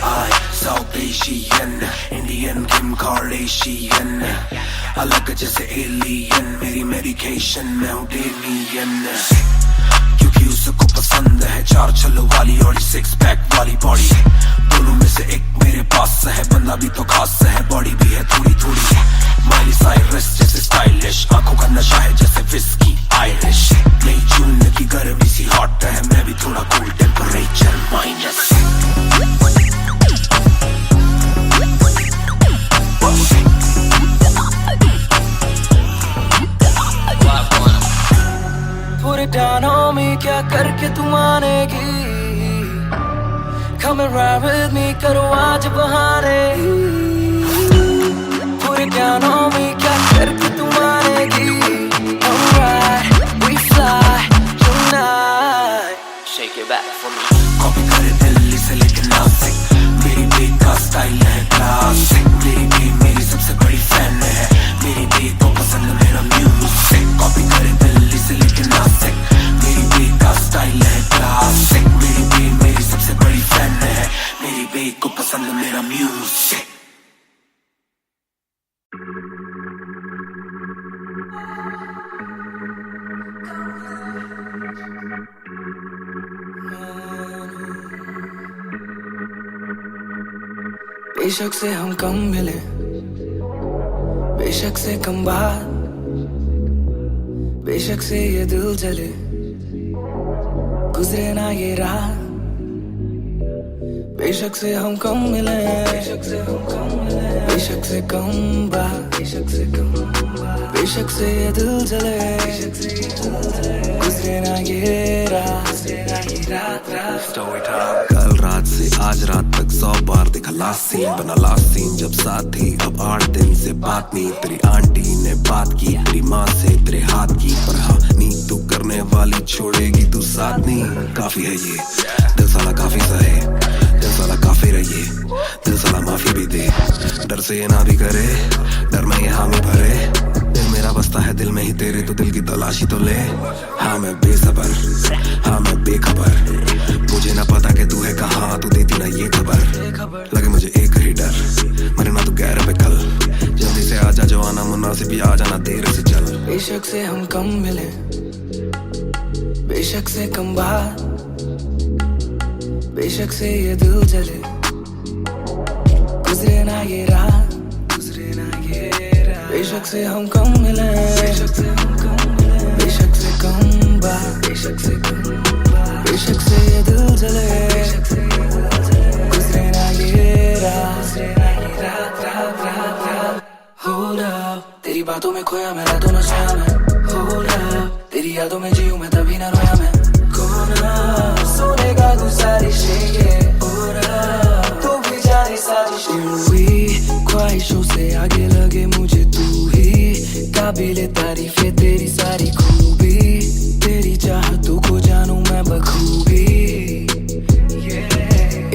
आए साउथ एशियन इंडियन किम कार्डेशियन अलग जैसे एलियन मेरी मेडिकेशन मैं हूँ डेलियन क्योंकि उसको पसंद है 4 छल्लों वाली और 6 पैक वाली बॉडी दोनों में से एक मेरे पास है बंदा भी तो खास है बॉडी भी है थोड़ी थोड़ी माइली साइरस जैसे स्टाइलिश आंखों का नशा है जैसे विस्की आयरिश नई जून की गर्मी सी हॉट है मैं भी थोड़ा cool temperature minus Put it down on me, क्या करके तू मानेगी Come and ride with me, करो आज बहाने Put it down on me, क्या करके तू मानेगी Alright, we fly tonight Shake it back for me copy करे दिल्ली से लेके नासिक मेरी बेट का स्टाइल है क्लासिक मेरी बेट मेरी सबसे बड़ी फैन है मेरी बेट को पसंद मेरा म्यूजिक कॉपी करे दिल्ली से लेके नासिक मेरी बेट का स्टाइल है क्लासिक मेरी बेट मेरी सबसे बड़ी फैन है मेरी बेट को पसंद मेरा म्यूजिक बेशक से हम कम मिले बेशक से कम बात बेशक से ये दिल जले गुजरे ना ये रात बेशक से हम कम मिले बेशक से हम कम मिले बेशक से कम बात बेशक से कम बात बेशक से ये दिल जले बेशक से ये दिल जले गुजरे ना ये रात स्टोरी टाइम कल रात से आज रात तक 100 बार देखा लास्ट सीन बना लास्ट सीन जब साथ थी अब 8 दिन से बात नहीं तेरी आंटी ने बात की तेरी माँ से तेरे हाथ की पर हाँ नींद तू करने वाली छोड़ेगी तू साथ नहीं काफी है ये दिल साला काफी सहे दिल साला काफी रहिए दिल साला माफी भी दे डर से ये ना भी करे डर में ये हामी भरे दिल मेरा बसता है दिल में ही तेरे तो दिल की तलाशी तो ले हाँ मैं बेसबर हाँ मैं बेखबर मुझे ना पता कि तू है कहाँ तू देती ना ये खबर लगे मुझे एक ही डर मरे ना तू गैर पे कल जल्दी से आजा जो आना मुनासिब भी आ जाना देर से चल बेशक से हम कम मिले बेशक से कम बात बेशक से ये दिल जले गुजरे ना ये रात बेशक से हम कम मिले बेशक से हम कम मिले बेशक से कम बात बेशक से कम बात बेशक से ये दिल जले बेशक से ये दिल जले गुजरे ना ये रात Hold up तेरी बातों में खोया मैं रातों न सोया मैं Hold up तेरी यादों में जीऊं मैं तभी ना रोया मैं कौन सुनेगा तू सारी शेखें Hold up तू भी जाने साजिशें हुई ख्वाहिशों से आगे लगे मुझे तू ही काबिले तारीफ है तेरी सारी खूबी तेरी चाहतों को जानूं मैं बखूबी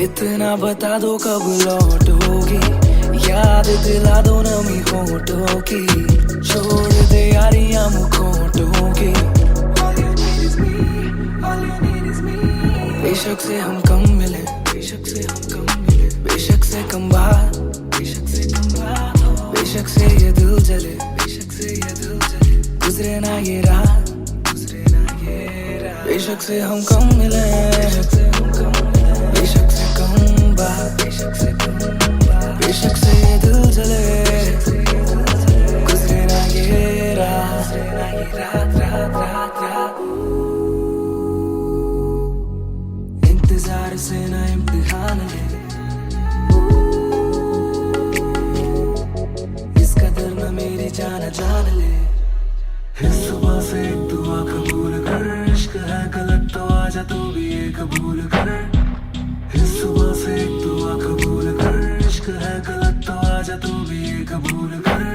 इतना बता दो कब लौटोगी याद दिला दो नमी होठों की छोड़ दे यारियां मुखोटों की बेशक से हम कम मिले बेशक से हम कम मिले बेशक से कम बात बेशक से कम बात बेशक से ये दिल जले बेशक से ये दिल जले गुजरे ना ये रात बेशक से हम कम मिले बेशक से हम कम मिले बेशक से कम बात बेशक से कम बात बेशक से ये दिल जले गुजरे ना ये रात इंतजार से ना इम्तिहान ले इस कदर न मेरी जान जान ले इस सुबह से एक दुआ कबूल कर इश्क है गलत तो आजा तू भी ये कबूल कर इस सुबह से एक दुआ कबूल कर इश्क है गलत तो आजा तू भी ये कबूल कर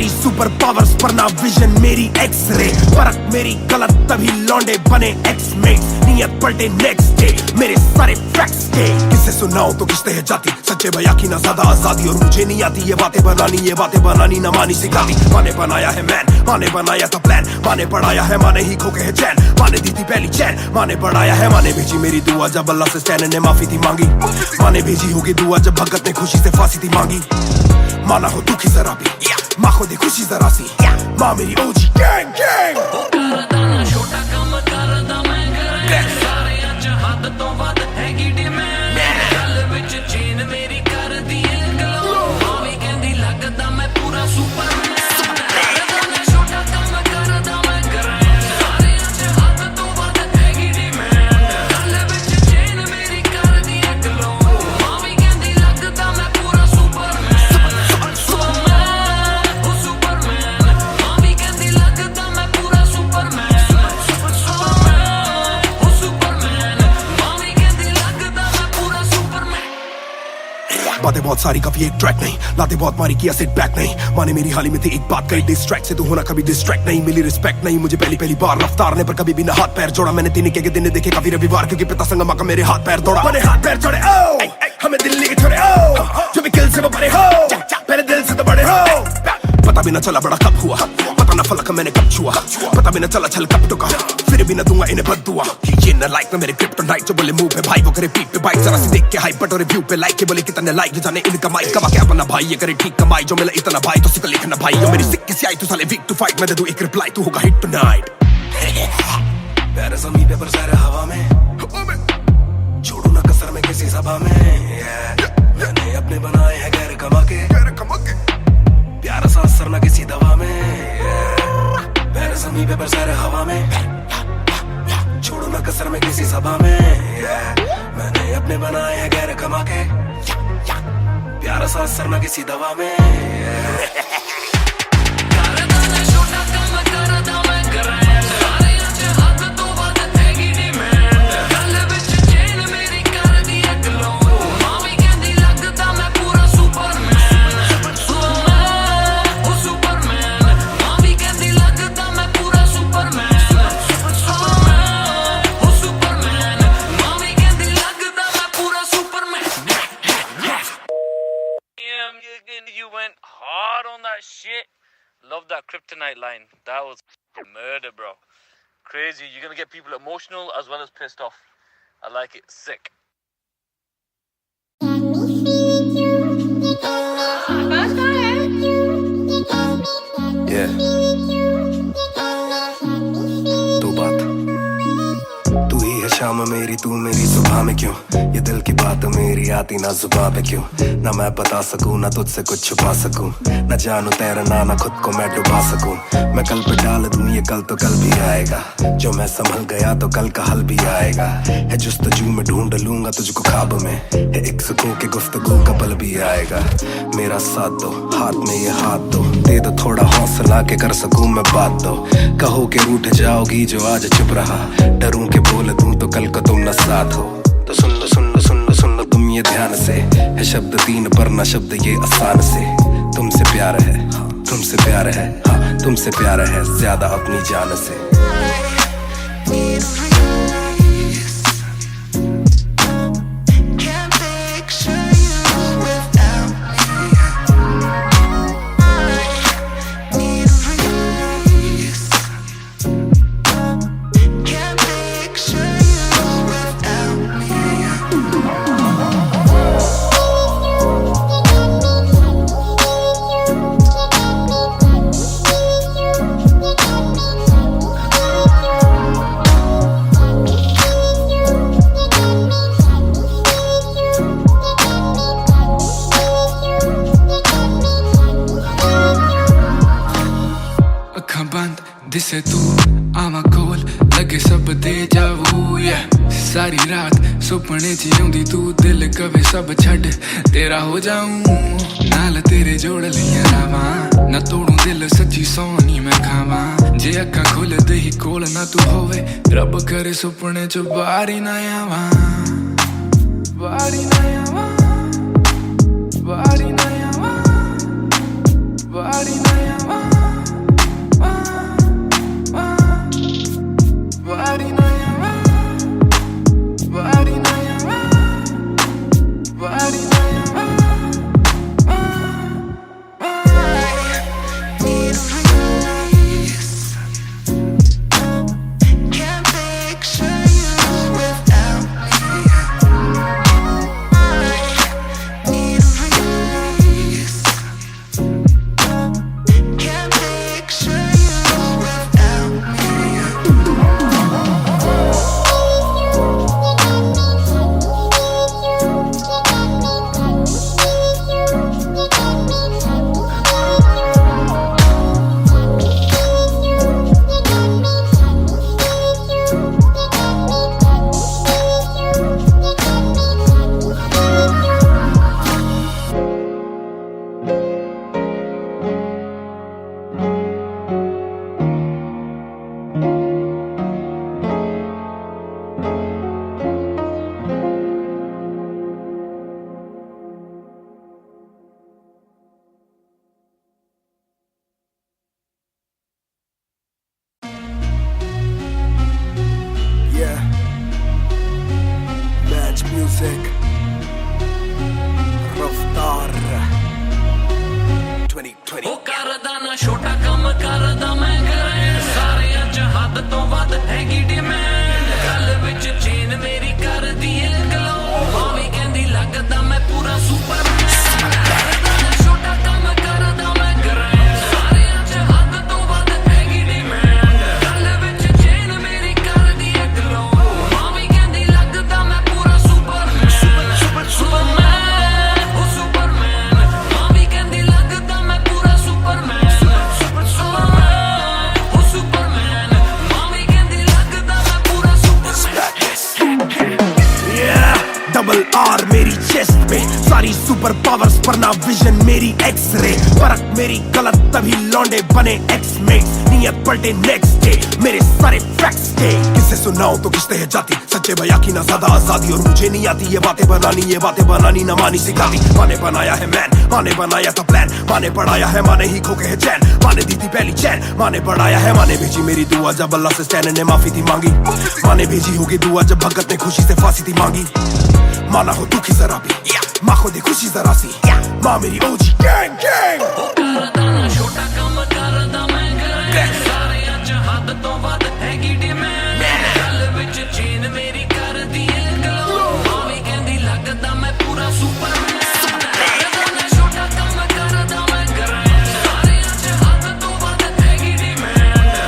मेरी सुपर पावर्स पर ना विजन मेरी एक्सरे, परख मेरी गलत तभी लौंडे बने एक्समेट्स, नियत पलटे नेक्स्ट डे मेरे सारे फैक्ट्स के। किसे सुनाओ तो किसते है जाती, सच्चे भैया की ना ज्यादा आजादी, और मुझे नहीं आती ये बातें बनानी ना मानी सिखाती। माँ ने बनाया है मैन, माँ ने बनाया था प्लान, माँ ने पढ़ाया है, माँ ने ही खोके है चैन, माँ ने दी थी पहली चैन, माँ ने बढ़ाया है, माँ ने भेजी मेरी दुआ जब अल्लाह से स्टैन ने माफी थी मांगी, माँ ने भेजी होगी दुआ जब भगत ने खुशी से फांसी थी मांगी। माना हो दुखी जरा भी, माँ को दे खुशी जरा सी, माँ मेरी ओजी गैंग गैंग। छोटा काम करदा मैं करे सारे अज हद तो वध हैगी डिमांड, गल विच चेन मेरी कर दी गलो, भावी कहंदी लगदा मैं पूरा सुपरमैन। छोटा काम करदा मैं करे सारे अज हद तो वध हैगी डिमांड, गल विच चेन मेरी कर दी गलो, भावी कहंदी लगदा मैं पूरा सुपरमैन। सुपरमैन भावी कहंदी लगदा मैं पूरा सुपरमैन। बातें बहुत सारी कभी एक ट्रैक नहीं, लाते बहुत मारी किया सिट बैक नहीं, माने मेरी हाल ही में थी एक बात कही, डिस्ट्रैक्ट से तू होना कभी डिस्ट्रैक्ट नहीं, मिली रिस्पेक्ट नहीं मुझे पहली बार, रफ्तार ने पर कभी भी ना हाथ पैर जोड़ा, मैंने तीन के दिन देखे काफी रविवार, क्योंकि पिता संगमा का मेरे हाथ पैर दौड़ा, मैंने हाथ पैर जोड़े ओ हमें दिल्ली के छोड़े ओ, जो भी किल से वो बड़े हो, मेरे दिल से तो बड़े हो। पता भी ना चला बड़ा कब हुआ, पता ना फलक मैंने कब छुआ, पता भी ना चला छल कब टुका, फिर भी ना दूंगा इन्हें बददुआ। ये न लाइक ना मेरे क्रिप्टोनाइट, जो बोले मुंह पे भाई वो करे पीठ पे बाइक, जरा सी देख के हाइप बट और रिव्यू पे लाइक के बोले कितने लाइक, जाने इनका माइक कमा क्या बना भाई, ये करे ठीक कमाई, जो मिला इतना भाई तो सिक्का लिखना भाई, जो मेरी सिक्के से आई तू साले वीक टू फाइट, मैं दे दूं एक रिप्लाई तू होगा हिट टुनाइट। पैर ज़मीन पे पर सर हवा में, छोड़ू ना कसर में किसी सभा में, मैंने अपने बनाए हैं गैर कमा के, प्यारा सा असर ना किसी दवा में, पैर ज़मीन पे पर सर हवा में, छोड़ू ना कसर में किसी सभा में, मैंने अपने बनाए हैं गैर कमा के, प्यारा सा असर ना किसी दवा में। छोटा काम करदा मैं करे सारे अज हद तो वध हैगी डिमांड, गल विच चेन मेरी कर दी गलो, भावी कहंदी लगदा मैं पूरा सुपरमैन। सुपरमैन भावी कहंदी लगदा मैं पूरा सुपरमैन। सुपरमैन भावी कहंदी लगदा मैं पूरा Superman. You went hard on that shit. Love that kryptonite line. That was murder, bro. Crazy. You're gonna get people emotional as well as pissed off. I like it. Sick. Yeah. दो बात, तू ही है शाम मेरी, तू मेरी सुबह में क्यों, ये दिल की बात मेरी आती ना जुबान पे क्यों, ना मैं बता सकूं ना तुझसे कुछ छुपा सकूं, ना जानू तैरना ना खुद को मैं डुबा सकूं, मैं कल पे डाल दूं ये कल तो कल भी आएगा, जो मैं संभल गया तो कल का हल भी आएगा, है जुस्तजू में ढूंढ लूंगा तुझको ख्वाब में, है एक सुकून के गुफ्तगू का पल भी आएगा, मेरा साथ दो हाथ में ये हाथ दो, दे दो थोड़ा हौसला के कर सकूं मैं बात दो, कहो के रूठ जाओगी जो आज चुप रहा, डरूं के बोल दूं तो कल को तुम न साथ हो, तो सुन लो सुन लो सुन लो सुन लो तुम ये ध्यान से, है शब्द तीन पर ना शब्द ये आसान से, तुमसे प्यार है तुमसे प्यार है, हाँ तुमसे प्यार है ज्यादा अपनी जान से। दिसे तू आवा कोल लगे सब दे जावू, सारी रात सुपने च आउंदी तू, दिल कवे सब छड़ तेरा हो जाऊं, नाल तेरे जोड़ लिया रावा, ना तोड़ू दिल सच्ची सोनी मैं खावा, जे अक्खां खुल दे ही कोल ना तू होवे, रब करे सुपने च बारी ना आवा, बारी ना आवा, बारी ना आवा, body now you body now you body now you body now you need a release. Can't picture you without me. Need a release. Can't picture you without me. Yeah. Match music. Raftar 2020. ਉਹ ਕਰਦਾ ਨਾ ਛੋਟਾ ਕੰਮ ਕਰਦਾ ਮੈਂ ਕਰਾਂ ਸਾਰਿਆਂ ਚ ਹੱਦ ਤੋਂ ਵੱਧ ਹੈਗੀ ਡਿਮਾਂਡ ਗੱਲ ਵਿੱਚ ਚੇਨ ਮੇਰੀ ਕਰਦੀ ਏ ਗਲੋ ਭਾਵੇਂ ਕਹਿੰਦੀ ਲੱਗਦਾ ਮੈਂ ਪੂਰਾ ਸੁਪਰਮੈਨ ਕਰਦਾ ਨਾ ਛੋਟਾ ਕੰਮ ਕਰਦਾ ਮੈਂ ਕਰਾਂ ਸਾਰਿਆਂ ਚ ਹੱਦ ਤੋਂ ਵੱਧ ਹੈਗੀ ਡਿਮਾਂਡ ਗੱਲ ਵਿੱਚ ਚੇਨ ਮੇਰੀ ਕਰਦੀ ਏ ਗਲੋ ਭਾਵੇਂ ਕਹਿੰਦੀ ਲੱਗਦਾ ਮੈਂ ਪੂਰਾ ਸੁਪਰਮੈਨ ਸੁਪਰਮੈਨ ਉਹ ਸੁਪਰਮੈਨ ਭਾਵੇਂ ਕਹਿੰਦੀ ਲੱਗਦਾ ਮੈਂ ਪੂਰਾ ਸੁਪਰਮੈਨ ਸੁਪਰਮੈਨ ਉਹ ਸੁਪਰਮੈਨ ਭਾਵੇਂ ਕਹਿੰਦੀ ਲੱਗਦਾ ਮੈਂ ਪੂਰਾ ਸੁਪਰਮੈਨ Yeah, डबल आर मेरी चेस्ट पे सारी सुपर पावर्स पर ना विजन मेरी एक्स-रे फर्क मेरी गलत तभी लौंडे बने एक्स-मेट्स नियत पलटे नेक्स्ट डे मेरे सारे फैक्ट्स थे किससे सुनाऊं तो किसते है जाती सच्चे भैया की ना ज्यादा आजादी और मुझे नहीं आती ये बातें बनानी ना मानी सिखाती माने बनाया है मैन माने बनाया था प्लान माने पढ़ाया है माने ही खोके है चैन माने दी थी पहली चैन माने बढ़ाया है माने भेजी मेरी दुआ जब अल्लाह से स्टैन ने माफी थी मांगी माने भेजी होगी दुआ जब भगत ने खुशी से फांसी थी मांगी माना हो दुखी जरा भी माँ को दी खुशी जरा सी माँ मेरी ओजी गैंग गैंग ਕਰਦਾ ਨਾ ਛੋਟਾ ਕੰਮ ਕਰਦਾ ਮੈਂ ਕਰਾਂ ਸਾਰਿਆਂ ਚ ਹੱਦ ਤੋਂ ਵੱਧ ਹੈਗੀ ਡਿਮਾਂਡ ਗੱਲ ਵਿੱਚ ਚੇਨ ਮੇਰੀ ਕਰਦੀ ਏ ਗਲੋ ਭਾਵੇਂ ਕਹਿੰਦੀ ਲੱਗਦਾ ਮੈਂ ਪੂਰਾ ਸੁਪਰਮੈਨ ਕਰਦਾ ਨਾ ਛੋਟਾ ਕੰਮ ਕਰਦਾ ਮੈਂ ਕਰਾਂ ਸਾਰਿਆਂ ਚ ਹੱਦ ਤੋਂ ਵੱਧ ਹੈਗੀ ਡਿਮਾਂਡ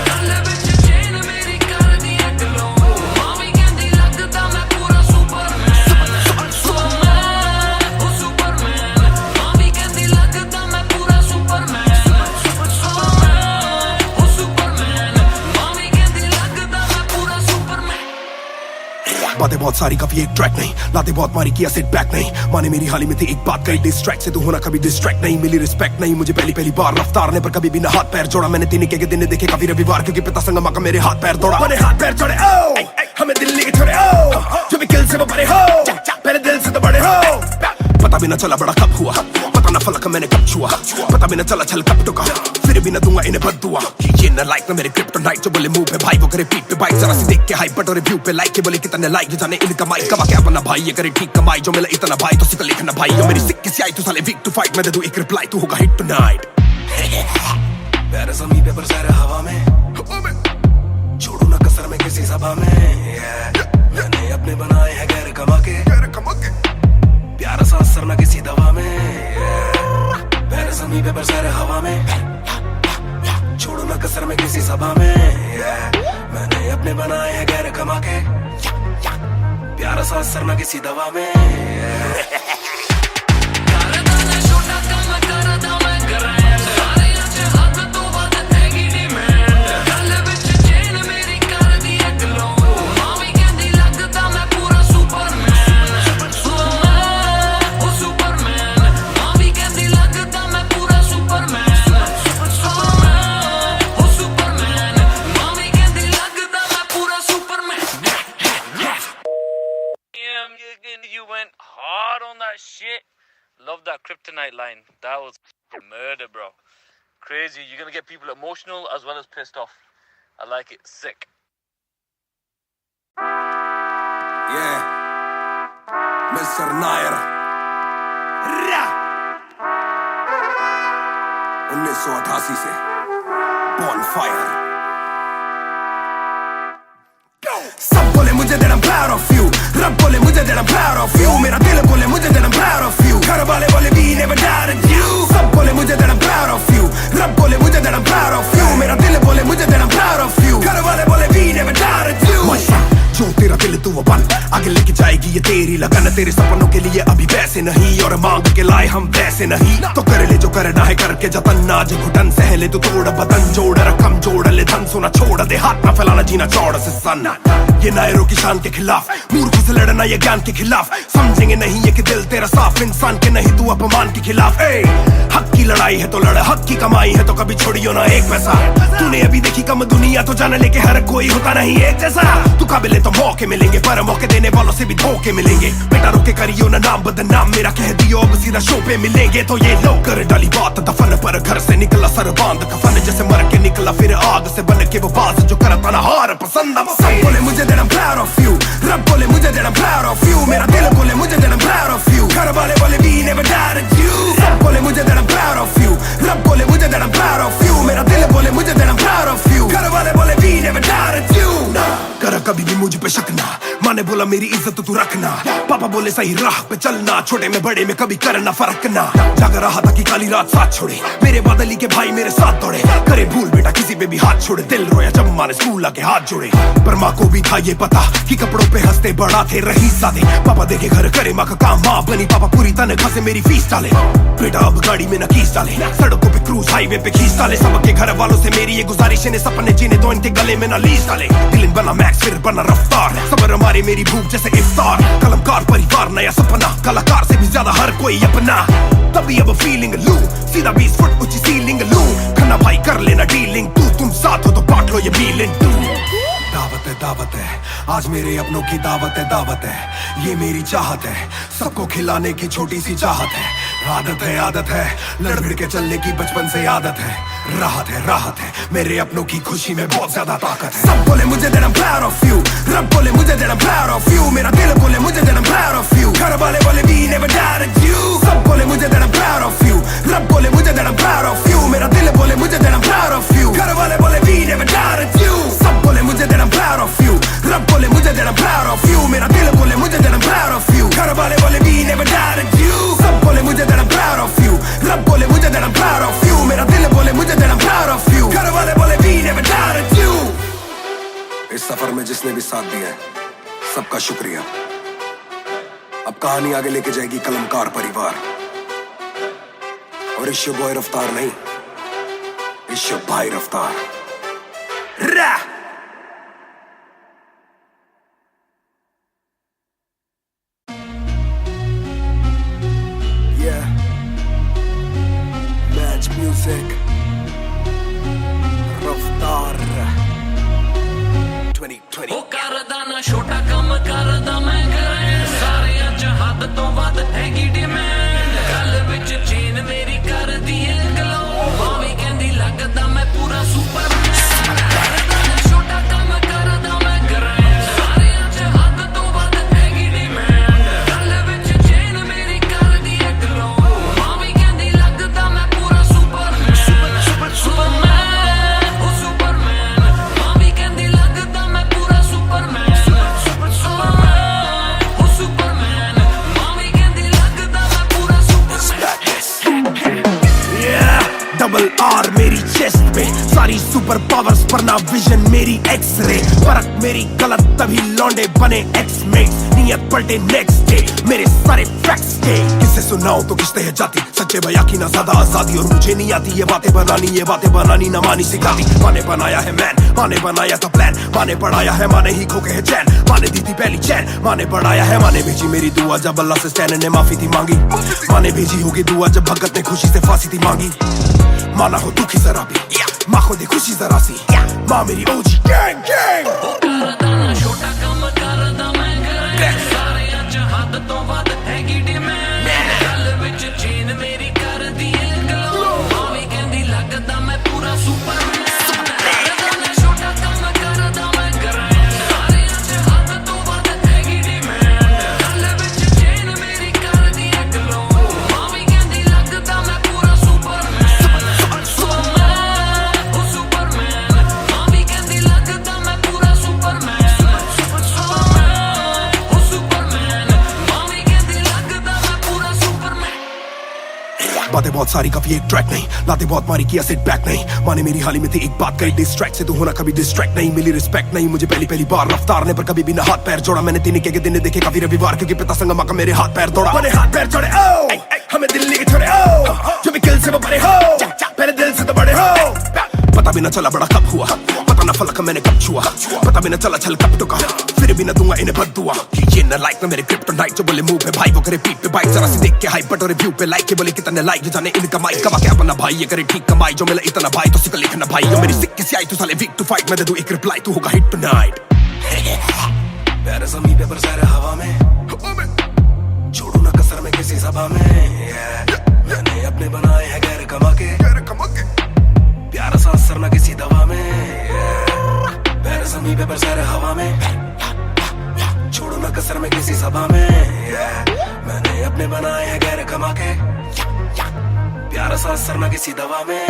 ਗੱਲ ਵਿੱਚ ਚੇਨ ਮੇਰੀ ਕਰਦੀ ਏ ਗਲੋ ਭਾਵੇਂ ਕਹਿੰਦੀ ਲੱਗਦਾ ਮੈਂ ਪੂਰਾ ਸੁਪਰਮੈਨ ਸੁਪਰਮੈਨ ਉਹ ਸੁਪਰਮੈਨ ਭਾਵੇਂ ਕਹਿੰਦੀ ਲੱਗਦਾ ਮੈਂ ਪੂਰਾ ਸੁਪਰਮੈਨ ਸੁਪਰਮੈਨ ਉਹ ਸੁਪਰਮੈਨ ਭਾਵੇਂ ਕਹਿੰਦੀ ਲੱਗਦਾ ਮੈਂ ਪੂਰਾ ਸੁਪਰਮੈਨ बातें बहुत सारी कभी एक ट्रैक नहीं लाते बहुत मारी किया सेट बैक नहीं माने मेरी हाल ही में थी एक बात कही डिस्ट्रैक्ट से तू होना कभी डिस्ट्रैक्ट नहीं मिली रिस्पेक्ट नहीं मुझे पहली बार रफ्तार ने पर कभी भी ना हाथ पैर जोड़ा मैंने दिन के दिन देखे काफी रविवार क्योंकि पिता संगमा का मेरे हाथ पैर दौड़ा मैंने हाथ पैर जोड़े ओ हमें दिल्ली के छोड़े ओ जो भी किल से वो बड़े हो पहले दिल से तो बड़े हो पता भी ना चला बड़ा कब हुआ पता ना फलक मैंने कब छुआ पता भी ना चला छल कब टुका फिर भी ना दूंगा इन्हें बददुआ ये ना लाइक ना मेरे क्रिप्टोनाइट जो बोले मुंह पे भाई वो करे पीठ पे बाइक जरा सी देख के हाइप बट और रिव्यू पे लाइक के बोले कितने लाइक जाने इनका माइक कमा क्या बना भाई ये करे ठीक कमाई जो मिला इतना भाई तो सिक लिखना भाई जो मेरी सिक किसी आई तू साले वीक टू फाइट मैं दे दूं एक रिप्लाई तू होगा हिट टुनाइट प्यारा समी पेपर सारा हवा में छोड़ू ना कसर में किसी सभा में मैंने अपने बनाए हैं गैर कमा के प्यारा सा असर ना किसी दवा में प्यारा समी पेपर सारे हवा में छोड़ू ना कसर में किसी सभा में मैंने अपने बनाए हैं गैर कमा के प्यारा सा असर ना किसी दवा में ਕਰਦਾ ਨਾ ਛੋਟਾ ਕੰਮ ਕਰਦਾ ਮੈਂ ਕਰਾਂ ਸਾਰਿਆਂ ਚ ਹੱਦ ਤੋਂ ਵੱਧ ਹੈਗੀ ਡਿਮਾਂਡ ਗੱਲ ਵਿੱਚ ਚੇਨ ਮੇਰੀ ਕਰਦੀ ਏ ਗਲੋ ਭਾਵੇਂ ਕਹਿੰਦੀ ਲੱਗਦਾ ਮੈਂ ਪੂਰਾ ਸੁਪਰਮੈਨ ਸੁਪਰਮੈਨ ਉਹ ਸੁਪਰਮੈਨ ਭਾਵੇਂ ਕਹਿੰਦੀ ਲੱਗਦਾ ਮੈਂ ਪੂਰਾ ਸੁਪਰਮੈਨ ਸੁਪਰਮੈਨ ਉਹ ਸੁਪਰਮੈਨ ਭਾਵੇਂ ਕਹਿੰਦੀ ਲੱਗਦਾ ਮੈਂ ਪੂਰਾ Superman Damn, you went hard on that shit. Love that Kryptonite line. That was murder, bro. Crazy. You're gonna get people emotional as well as pissed off. I like it. Sick. Yeah, Mr. Nair. Ra. 1988 से Bonfire. सब बोले मुझे that I'm proud of you. रब बोले मुझे that I'm proud of you. मेरा दिल बोले मुझे that I'm proud of you. घर वाले बोले we never doubted you. सब बोले मुझे that I'm proud of you. रब बोले मुझे that I'm proud of you. मेरा दिल बोले मुझे that I'm proud of you. घर वाले बोले we never doubted you. जो तेरा दिल तू वो बन आगे लेके जाएगी ये तेरी लगन तेरे सपनों के लिए अभी वैसे नहीं और मांग के लाए हम वैसे नहीं तो कर ले जो करना है करके जतन आज घुटन सहले तू तोड़ बदन जोड़ रकम जोड़ ले धन सोना छोड़ दे हाथ ना फैलाना जीना चौड़ से सन ये नायरों की शान के खिलाफ मूर्खों से लड़ना ये ज्ञान के खिलाफ समझेंगे नहीं ये कि दिल तेरा साफ इंसान के नहीं तू अपमान के खिलाफ हक की लड़ाई है तो लड़ हक की कमाई है तो कभी छोड़ियो ना एक पैसा तूने अभी देखी कम दुनिया तो जान ले के हर कोई होता नहीं एक जैसा तू काबिल तो मौके मिलेंगे पर मौके देने वालों से भी धोखे मिलेंगे बेटा रोके करियो ना नाम बदनाम मेरा कह दियो अब सीधा शो पे मिलेंगे तो ये लो कर डाली बात दफन पर घर से निकला सर बांध कफन जैसे मर के निकला फिर आग से बन के वो बात जो करता ना हार पसंद सब बोले मुझे that I'm proud of you रब बोले मुझे that I'm proud of you मेरा दिल बोले मुझे that I'm proud of you घर वाले बोले we never doubted you सब बोले मुझे that I'm proud of you रब बोले मुझे that I'm proud of you मेरा दिल बोले मुझे that I'm proud of you घर वाले बोले we never doubted you कर कभी भी मुझ पे शक ना माने बोला मेरी इज्जत तू रखना पापा बोले सही राह पे चलना छोटे में बड़े में कभी करना फर्क ना जाग रहा था कि काली रात साथ छोड़े मेरे बादली के भाई मेरे साथ दौड़े करे भूल बेटा किसी पे भी हाथ छोड़े दिल रोया जब माने स्कूल आके हाथ जोड़े पर माँ को भी था ये पता कि कपड़ों पे हंसते बड़ा थे रही सादे पापा देखे घर करे माँ का काम माँ बनी पापा पूरी तनख्वाह से मेरी फीस डाले बेटा अब गाड़ी में न खींच डाले सड़कों पे क्रूज हाईवे पे खींच डाले सबके घर वालों से मेरी ये गुजारिश ने सपने जीने तो इनके गले में न लीज डाले दिल बना मैक्स फिर बना रफ्तार सबर हमारी मेरी भूख जैसे इफ्तार कलमकार परिवार नया सपना कलाकार से भी ज्यादा हर कोई अपना तभी अब फीलिंग लू सीधा 20 फुट ऊंची सीलिंग लू खन्ना भाई कर लेना डीलिंग तुम साथ हो तो बांट लो ये बीलिंग दावत है आज मेरे अपनों की दावत है ये मेरी चाहत है सबको खिलाने की छोटी सी चाहत है आदत है लड़ भिड़ के चलने की बचपन से आदत है राहत है मेरे अपनों की खुशी में बहुत ज्यादा ताकत है सब बोले मुझे that I'm proud of you रब बोले मुझे that I'm proud of you मेरा दिल बोले मुझे that I'm proud of you घर वाले बोले we never doubted you सब बोले मुझे that I'm proud of you रब बोले मुझे that I'm proud of you मेरा दिल बोले मुझे that I'm proud of you घर वाले बोले we never doubted you सब बोले मुझे that I'm proud of you रब बोले मुझे that I'm proud of you मेरा दिल बोले मुझे that I'm proud of you घर वाले बोले we never doubted you सब बोले मुझे that I'm proud of you रब बोले मुझे that I'm proud of you मेरा दिल बोले मुझे that I'm proud of you घर वाले बोले we never doubted you इस सफर में जिसने भी साथ दिया है सबका शुक्रिया अब कहानी आगे लेके जाएगी कलमकार परिवार और इश्यो बॉय रफ्तार नहीं इश्यो भाई रफ्तार रा Music Raftar 2020 ਉਹ ਕਰਦਾ ਨਾ ਛੋਟਾ ਕੰਮ ਕਰਦਾ ਮੈਂ ਕਰਾਂ ਸਾਰਿਆਂ ਚ ਹੱਦ ਤੋਂ ਵੱਧ ਹੈਗੀ ਡਿਮਾਂਡ ਗੱਲ ਵਿੱਚ ਚੇਨ ਮੇਰੀ ਕਰਦੀ ਏ ਗਲੋ ਮਾਂ ਵੀ ਕਹਿੰਦੀ ਲੱਗਦਾ ਮੈਂ ਪੂਰਾ ਸੁਪਰਮੈਨ ਕਰਦਾ ਨਾ ਛੋਟਾ ਕੰਮ ਕਰਦਾ ਮੈਂ ਕਰਾਂ ਸਾਰਿਆਂ ਚ ਹੱਦ ਤੋਂ ਵੱਧ ਹੈਗੀ ਡਿਮਾਂਡ ਗੱਲ ਵਿੱਚ ਚੇਨ ਮੇਰੀ ਕਰਦੀ ਏ ਗਲੋ ਮਾਂ ਵੀ ਕਹਿੰਦੀ ਲੱਗਦਾ ਮੈਂ ਪੂਰਾ ਸੁਪਰਮੈਨ ਉਹ ਸੁਪਰਮੈਨ ਮਾਂ ਵੀ ਕਹਿੰਦੀ ਲੱਗਦਾ ਮੈਂ ਪੂਰਾ ਸੁਪਰਮੈਨ ਉਹ ਸੁਪਰਮੈਨ ਮਾਂ ਵੀ ਕਹਿੰਦੀ ਲੱਗਦਾ ਮੈਂ ਪੂਰਾ ਸੁਪਰਮੈਨ डबल आर मेरी चेस्ट पे सारी सुपर पावर्स पर ना विजन मेरी एक्स-रे फर्क मेरी गलत तभी लौंडे बने एक्स-मेट नियत पलटे नेक्स्ट डे मेरे सारे फैक्ट्स के किससे सुनाऊं तो किस्ते है जाती सच्चे बया की ना ज्यादा आजादी और मुझे नहीं आती ये बातें बनानी ना मानी सिखाती माने बनाया है मैन माने बनाया था प्लान माने पढ़ाया है माने ही खोके है चैन माने दी थी पहली चैन माने बढ़ाया है माने भेजी मेरी दुआ जब अल्लाह से स्टैन ने माफी थी मांगी माने भेजी होगी दुआ जब भगत ने खुशी से फांसी थी मांगी माना हो दुखी जरा भी माँ को दे खुशी जरा सी माँ मेरी ओजी गैंग गैंग ਕਰਦਾ ਨਾ ਛੋਟਾ ਕੰਮ ਕਰਦਾ ਮੈਂ ਕਰਾਂ ਸਾਰਿਆਂ ਚ ਹੱਦ ਤੋਂ ਵੱਧ ਹੈਗੀ ਡਿਮਾਂਡ ਗੱਲ ਵਿੱਚ ਚੇਨ ਮੇਰੀ ਕਰਦੀ ਏ ਗਲੋ ਮਾਂ ਵੀ ਕਹਿੰਦੀ ਲੱਗਦਾ बहुत सारी कभी एक ट्रैक नहीं लाते बहुत मारी किया सेट बैक नहीं माने मेरी हाल ही में थी एक बात कही डिस्ट्रैक्ट से तो होना कभी डिस्ट्रैक्ट नहीं मिली रिस्पेक्ट नहीं मुझे पहली बार रफ्तार ने पर कभी भी ना हाथ पैर जोड़ा मैंने तीन के दिन देखे काफी रविवार क्योंकि पिता संगमा का मेरे हाथ पैर तोड़ा मैंने हाथ पैर जोड़े ओ हमें दिल्ली के छोड़े ओ जो भी किल से वो बड़े हो मेरे दिल से तो बड़े हो पता भी ना चला बड़ा कब हुआ पता ना फलक मैंने कब छुआ पता भी ना चला छल कब टुका फिर भी ना दूंगा इन्हें बददुआ ये ना लाइक ना मेरे क्रिप्टोनाइट जो बोले मुंह पे भाई वो करे पीठ पे बाइक जरा सी देख के हाइप बट और रिव्यू पे लाइक के बोले कितने लाइक जाने इनका माइक कमा क्या बना भाई ये करे ठीक कमाई जो मिला इतना भाई तो सिकल लिखना भाई यो मेरी सिक्की सी आई तू साले वीक टू फाइट मैं दे दूं एक रिप्लाई तू होगा हिट टुनाइट प्यारे ज़मीं पे बरसा रहा हवा में छोड़ू ना कसर में किसी सभा में मैंने अपने बनाए हैं गैर कमा के प्यारा सा असर ना किसी दवा में पैर ज़मीं पे बरसा रहा हवा में छोड़ो ना कसर में किसी सभा में मैंने अपने बनाए हैं गैर कमा के प्यारा सा असर ना किसी दवा में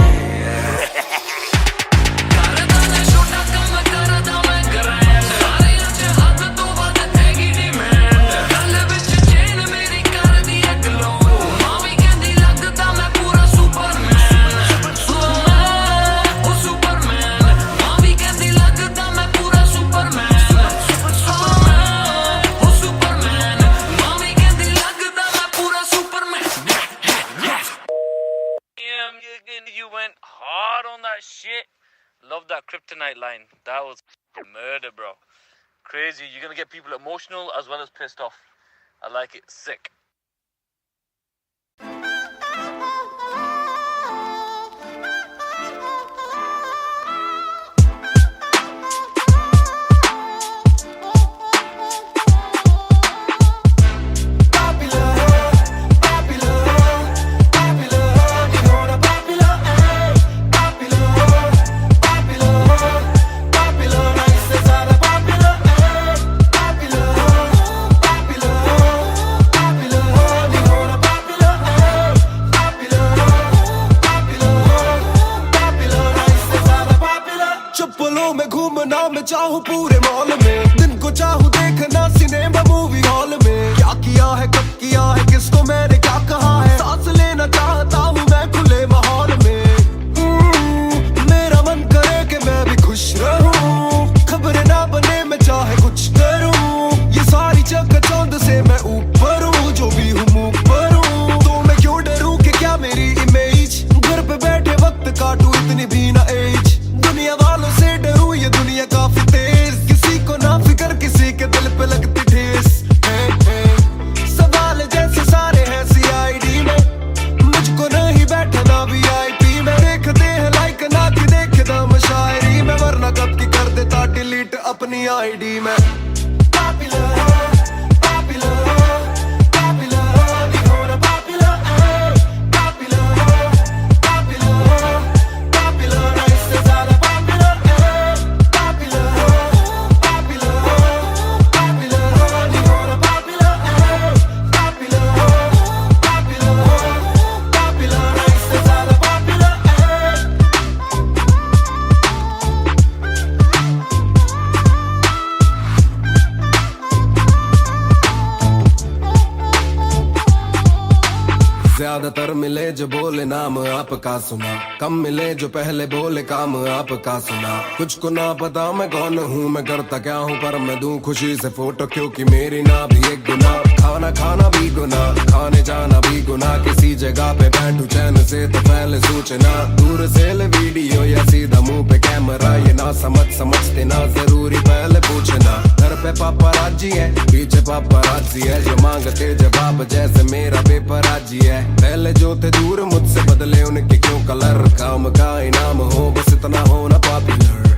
You went hard on that shit. Love that kryptonite line. That was murder, bro. Crazy. You're gonna get people emotional as well as pissed off. I like it. Sick. मैं चाहूँ पूरे मॉल में दिन को चाहूँ देखना सिनेमा मूवी हॉल में क्या किया है कब किया है किसको मैंने क्या कहा है सांस लेना चाहता हूँ मैं खुले माहौल में मेरा मन करे कि मैं भी खुश रहूं खबरें ना बने मैं चाहे कुछ करूं ये सारी चकाचौंध से मैं ऊपर हूँ जो भी हूँ मुँह पर हूँ तो मैं क्यों डरूं कि क्या मेरी इमेज घर पे बैठे वक्त काटूं इतनी भी ना एज दुनिया वालों से डरूं ये दुनिया काफी तेज किसी को ना फिक्र किसी के दिल पे लगती ठेस सवाल जैसे सारे हैं सीआईडी में मुझको नहीं बैठना वीआईपी में देखते हैं लाइक ना कि देखता शायरी में वरना कब की कर देता डिलीट अपनी आईडी में ज्यादातर मिले जो बोले नाम आपका सुना कम मिले जो पहले बोले काम आपका सुना कुछ को ना पता मैं कौन हूँ मैं करता क्या हूँ पर मैं दूं खुशी से फोटो क्योंकि मेरी ना भी एक गुना खाना खाना भी गुना खाने जाना भी गुना किसी जगह पे बैठू चैन से तो पहले सूचना दूर से ले वीडियो या सीधा मुंह पे कैमरा ये ना समझते ना जरूरी पहले पूछना घर पे पापाराजी है पीछे पापाराजी है जो मांगते जवाब जैसे मेरा पेपराजी है पहले जो थे दूर मुझसे बदले उनके क्यों कलर काम का इनाम हो बस इतना होना पॉपुलर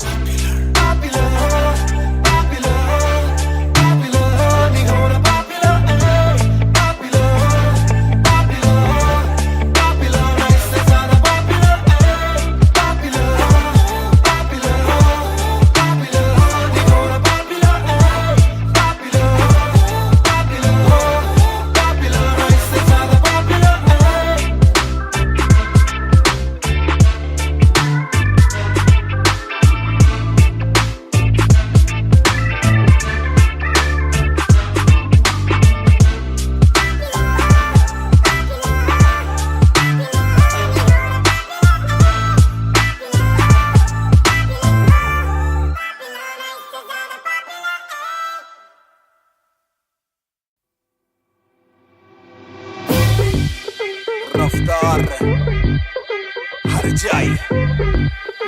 भाई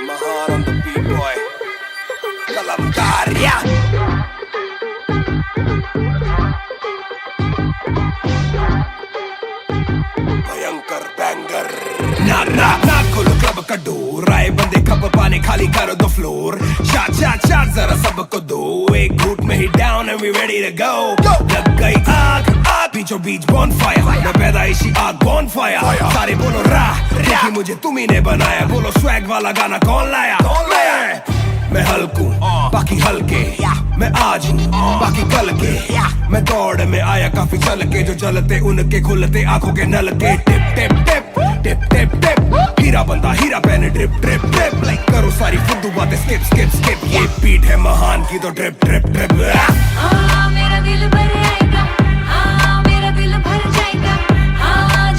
महान on the beat boy कलमकार या भयंकर बैंगर ना खोलो क्लब का डोर आए बंदे कप पाने खाली करो दो फ्लोर शाट जरा सबको दो एक घूट में ही down and we ready to go लग गई आग बीचों बीच बॉनफायर मैं पैदाइशी आग बॉनफायर सारे बोलो रा क्योंकि मुझे तुम ही ने बनाया बोलो स्वैग वाला गाना कौन लाया मैं हल्कू बाकी हल्के मैं आज हूँ बाकी कल के मैं दौड़ में आया काफी चल के जो चलते उनके खुलते आंखों के नल के टिप टिप टिप टिप टिप टिप हीरा बंदा हीरा पहने ड्रिप ड्रिप ड्रिप लाइक करो सारी फुद्दू बातें स्किप स्किप स्किप ये बीट है महान की तो ड्रिप ड्रिप ड्रिप मेरा दिल भर आएगा मेरा दिल भर जाएगा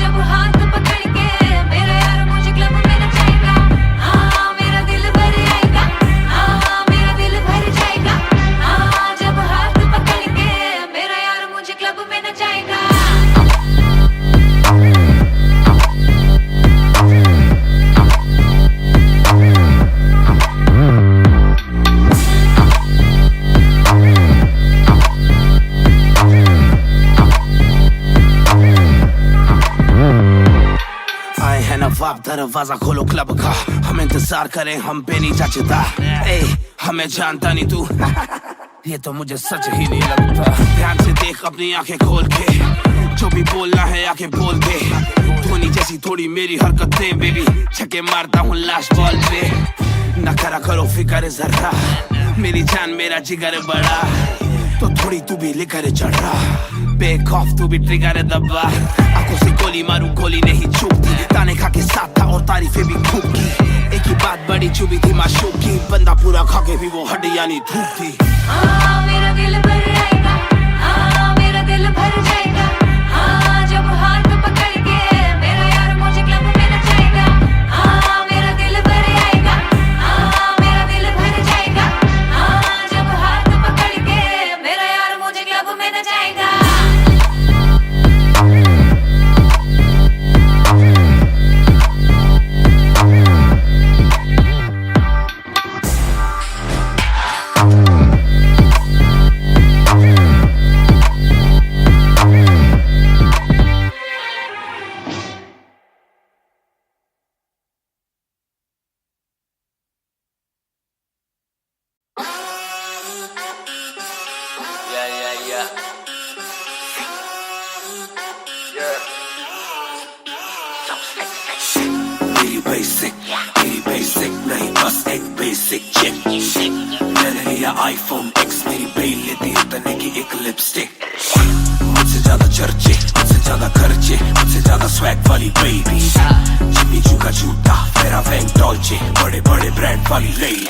जब हाथ पकड़ के मेरा यार मुझे क्लब में नचाएगा मेरा दिल भर आएगा मेरा दिल भर जाएगा जब हाथ पकड़ के मेरा यार मुझे क्लब में नचाएगा नवाब दरवाजा खोलो क्लब का हम इंतजार करें हम पे नहीं जचता हमें जानता नहीं तू ये तो मुझे सच ही नहीं लगता ध्यान से देख अपनी आंखें खोल के जो भी बोलना है आके बोल दे धोनी जैसी थोड़ी मेरी हरकतें बेबी छक्के मारता हूँ लास्ट बॉल पे न करा करो फिक्र जरा मेरी जान मेरा जिगर बड़ा तो थोड़ी तू भी लेकर चढ़ रहा बेक ऑफ तू भी ट्रिगर दबा आंखों से गोली मारू गोली नहीं चूकती ताने खा के साथ था और तारीफें भी खूब की एक ही बात बड़ी चुभी थी माशूक की बंदा पूरा खा के भी वो हड्डियां नहीं धूप थी मेरा दिल भर आएगा मेरा दिल भर जाएगा जब हाथ पकड़ के मेरा यार मुझे क्लब में नचाएगा मेरा दिल भर आएगा मेरा दिल भर जाएगा जब हाथ पकड़ के मेरा यार मुझे क्लब में नचाएगा मेरी बेसिक नहीं बस एक बेसिक चिप मैंने लिया आईफोन X मेरी बेल लेती है तने की एक लिपस्टिक मुझसे ज्यादा चर्चे मुझसे ज्यादा खर्चे मुझसे ज्यादा स्वैग वाली बेबी जिम्मी चू का जूता फेरा वैंग डॉल्चे बड़े बड़े ब्रांड वाली लेडी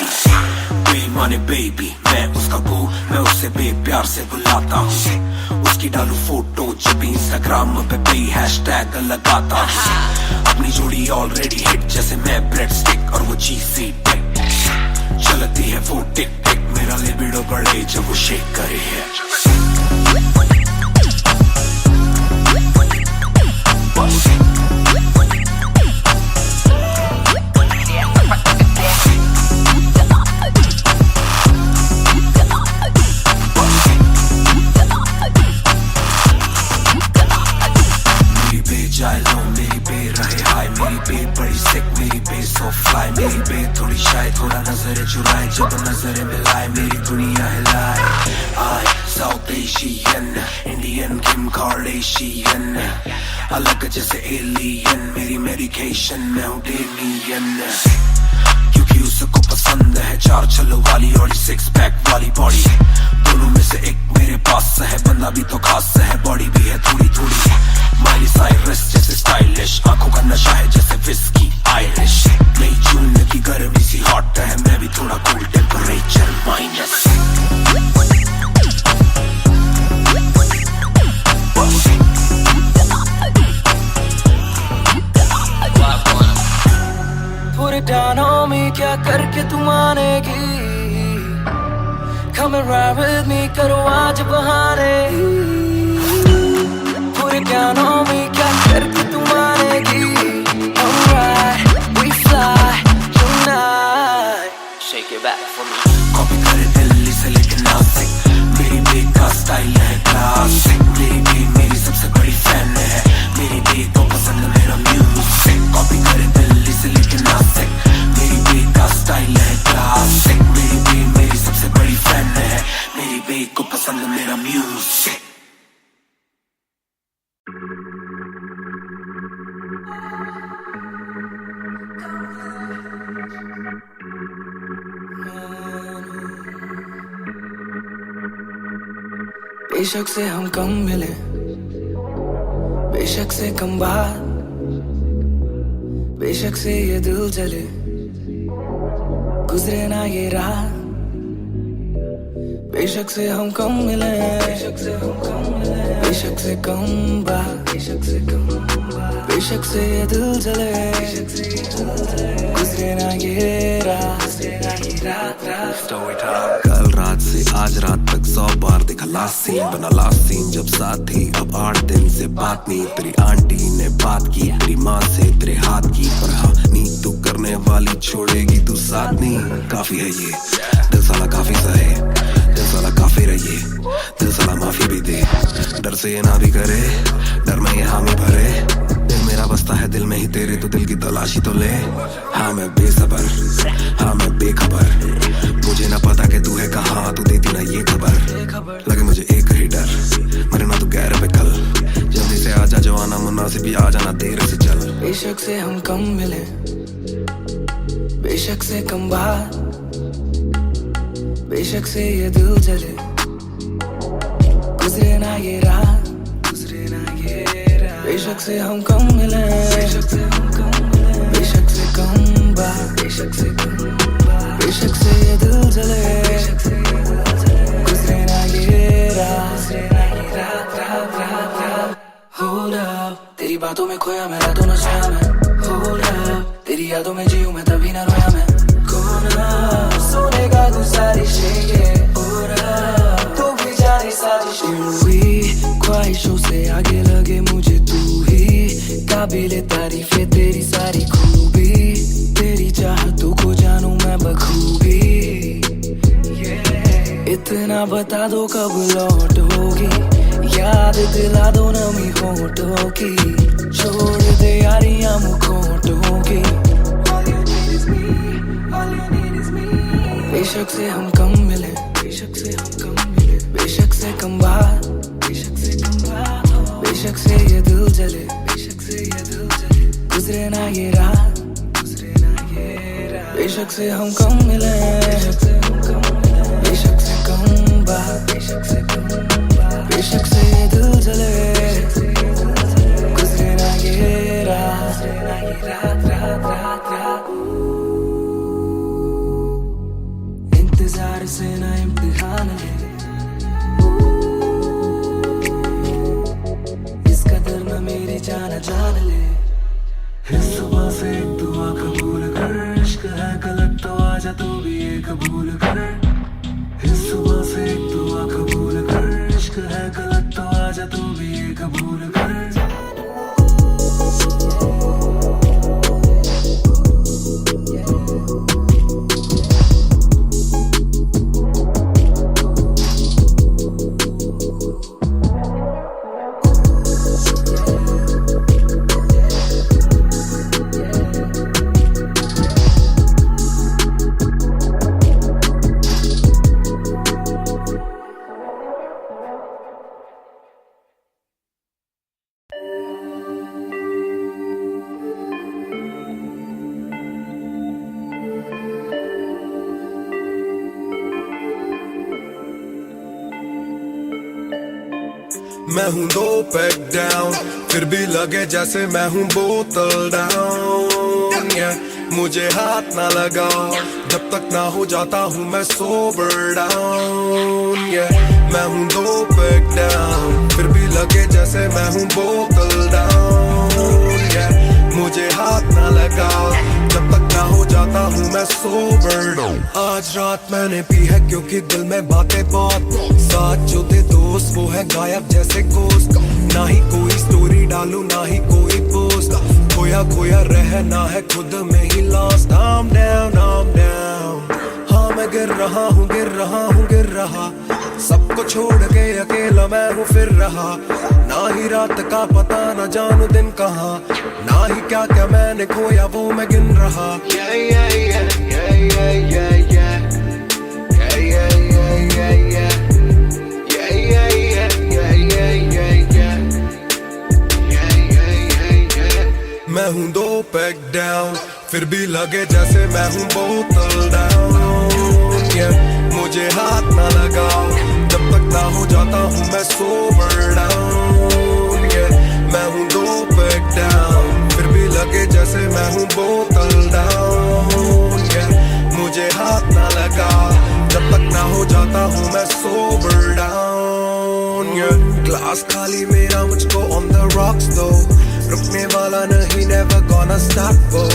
बेईमाने बेबी मैं उसका बू मैं उसे बेप्यार से बुलाता हूँ उसकी डालू फोटो जब भी इंस्टाग्राम पे भी हैशटैग लगाता हूँ अपनी जोड़ी ऑलरेडी हिट जैसे मैं ब्रेड स्टिक और वो चीज़ी टिक चलती है वो टिक टिक मेरा लिबिडो बढ़े जब वो शेक करे है मेरी बे थोड़ी शायद थोड़ा नजर चुराए जब नजर मिलाए मेरी दुनिया हिलाए आई साउथ एशियन इंडियन किम कार्डेशियन अलग जैसे एलियन मेरी मेडिकेशन मैं हूँ डेलियन क्योंकि उसको पसंद है चार छल्लों वाली और 6 पैक वाली बॉडी दोनों में से एक मेरे पास है बंदा भी तो खास है बॉडी भी है थोड़ी थोड़ी माइली साइरस जैसे स्टाइलिश आंखों का नशा है जैसे विस्की आयरिश मई जून की गर्मी सी हॉट है मैं भी थोड़ा cool temperature minus Put it down on me, क्या करके तू मानेगी Come and ride with me, करो आज बहाने Put it down on me, क्या करके तू मानेगी Alright, we fly shake it back for me. Copy करे दिल्ली से लेके नासिक, मेरी बेक का स्टाइल है क्लासिक। मेरी बेक मेरी सबसे बड़ी फैन है, मेरी बेक को पसंद मेरा म्यूजिक। कॉपी करे दिल्ली से लेके नासिक, मेरी बेक का स्टाइल है क्लासिक। मेरी बेक मेरी सबसे बड़ी फैन है, मेरी बेक को पसंद मेरा म्यूजिक। बेशक से हम कम मिले, बेशक से कम बात, बेशक से ये दिल जले, गुजरे ना ये रात। बेशक से हम कम मिले, बेशक से हम कम मिले, बेशक से कम बात, बेशक से कम बात, बेशक से ये दिल जले, बेशक से ये दिल जले, गुजरे ना ये रात, गुजरे ना ये रात। कल रात से आज रात तक 100 बार देखा लास्ट सीन, बना लास्ट सीन जब साथ थी। अब 8 दिन से बात नहीं, तेरी आंटी ने बात की, तेरी माँ से तेरे हाथ की। पर हाँ नींद तू करने वाली छोड़ेगी तू साथ नहीं। काफी है ये दिल साला काफी सा है, दिल साला काफी रहिए, दिल साला माफी भी दे। डर से ये ना भी करे, डर में ये हामी भरे। दिल मेरा बसता है दिल में ही तेरे, तो दिल की तलाशी तो ले। हाँ मैं बेसबर, हाँ मैं बेखबर, मुझे ना पता कि तू है कहाँ, तू देती ना ये खबर। लगे मुझे एक ही डर, मरे ना तू गैर पे कल। जल्दी से आजा जो आना मुनासिब, आ जाना देर से चल। बेशक से हम कम मिले, बेशक से कम बात, बेशक से ये दिल जले, गुजरे ना ये रात, गुजरे ना ये रात। बेशक से हम कम मिले, बेशक से हम कम मिले, बेशक से कम बात, बेशक से कम बात, बेशक से ये दिल जले, बेशक से ये दिल जले, गुजरे ना ये रात, गुजरे ना ये रात, रात, रात, रात। Hold up, तेरी बातों में खोया मैं, रातों न सोया मैं। Hold up, तेरी यादों में जीऊं मैं, तभी ना रोया मैं। कोना सोने का गुजारिश है ये, तू भी जाने साजिश हुई। ख्वाहिशों से आगे लगे मुझे तू ही, काबिले तारीफ है तेरी सारी खूबी। तेरी चाहतों को जानूं मैं बखूबी। इतना बता दो कब लौटोगी, याद दिला दो नमी होठों की, छोड़ दे यारियां मुखोटों की। बेशक से हम कम मिले, बेशक से हम कम मिले, बेशक से कम बात, बेशक से कम बात, बेशक से ये दिल जले, बेशक से ये दिल जले, गुजरे ना ये रात, गुजरे ना ये रात। बेशक से हम कम मिले, बेशक से हम कम मिले, बेशक से कम बात, बेशक से कम बात, बेशक से ये दिल जले, बेशक से ये दिल जले, गुजरे ना ये रात, गुजरे ना ये रात, रात, रात, रात। इंतजार से ना इम्तिहान ले, इस कदर न मेरी जान जान ले। इस सुबह से एक दुआ कबूल कर, इश्क है गलत तो आजा तू भी ये कबूल कर। इस सुबह से एक दुआ कबूल कर, इश्क है गलत तो आजा तू भी ये कबूल कर। मैं हूँ 2 पैक डाउन, फिर भी लगे जैसे मैं हूँ बोतल डाउन। मुझे हाथ ना लगाओ जब तक ना हो जाता हूँ मैं सोबर डाउन। मैं हूँ 2 पैक डाउन, फिर भी लगे जैसे मैं हूँ बोतल डाउन। मुझे हाथ ना लगाओ जब तक ना हो जाता हूँ मैं सोबर डाउन। आज रात मैंने पी है क्योंकि दिल में बातें बहुत, साथ जो थे दोस्त वो है गायब जैसे गोश्त। ना ही कोई स्टोरी डालूं ना ही कोई पोस्ट, खोया खोया रहना है खुद में he lost. I'm down, I'm down, रहा हूँ गिर रहा हूँ गिर रहा, सबको छोड़ के अकेला मैं हूँ फिर रहा। ना ही रात का पता न जानू दिन कहाँ, ना ही क्या क्या मैंने खोया वो मैं गिन रहा। Yeah, yeah, yeah, yeah, yeah, yeah, yeah. Yeah, yeah, yeah, yeah, yeah. Yeah, yeah, yeah, yeah, yeah, yeah, yeah. Yeah, yeah, yeah, yeah. मैं हूँ 2 पैक डाउन, फिर भी लगे जैसे मैं हूँ बोतल डाउन। Yeah, मुझे हाथ ना लगाओ जब तक ना हो जाता हूँ मैं सोबर डाउन। Yeah, मैं हूँ 2 पैक डाउन, फिर भी लगे जैसे मैं हूँ बोतल डाउन। Yeah, मुझे हाथ ना लगाओ जब तक ना हो जाता हूँ मैं सोबर डाउन। Yeah, ग्लास खाली मेरा मुझको on the rocks दो, रुकने वाला नहीं never gonna stop वो।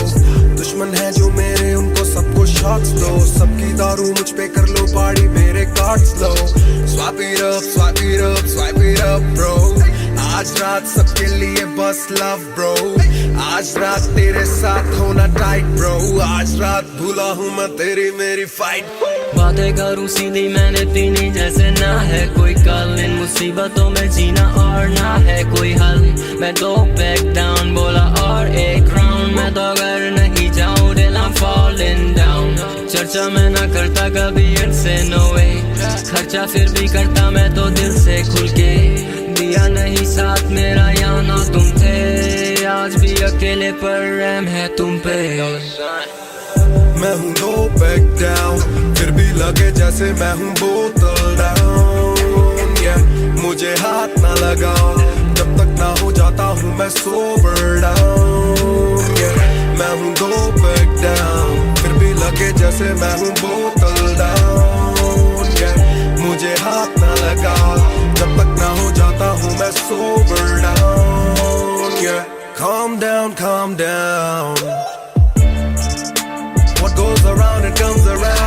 दुश्मन है जो मेरे उनको सबको शॉट्स दो, सबकी दारू मुझ पे कर लो पार्टी मेरे cards low. Swipe it up, swipe it up, swipe it up bro, आज रात सबके लिए बस love bro, आज रात तेरे साथ होना टाइट bro, आज रात भूला हूँ मैं तेरी मेरी फाइट। बातें करूँ सीधी मैंने पीनी जैसे ना है कोई कल, इन मुसीबतों में जीना और ना है कोई हल। मैं 2 पैक डाउन बोला और 1 राउंड, मैं तो अगर नहीं जाऊँ दिल I'm falling down। चर्चा मैं ना करता कभी इनसे no way, खर्चा फिर भी करता मैं तो दिल से खुल के। दिया नहीं साथ मेरा यहाँ ना तुम थे, आज भी अकेले पर रहम है तुम पे। मैं हूँ 2 पैक डाउन, फिर भी लगे जैसे मैं हूँ बोतल डाउन। Yeah, मुझे हाथ ना लगाओ जब तक ना हो जाता हूँ मैं सोबर डाउन। Yeah, मैं हूँ 2 पैक डाउन, फिर भी लगे जैसे मैं हूँ बोतल डाउन। Yeah, मुझे हाथ ना लगाओ जब तक ना हो जाता हूँ मैं sober down. Yeah, calm down, calm down. What goes around it comes around.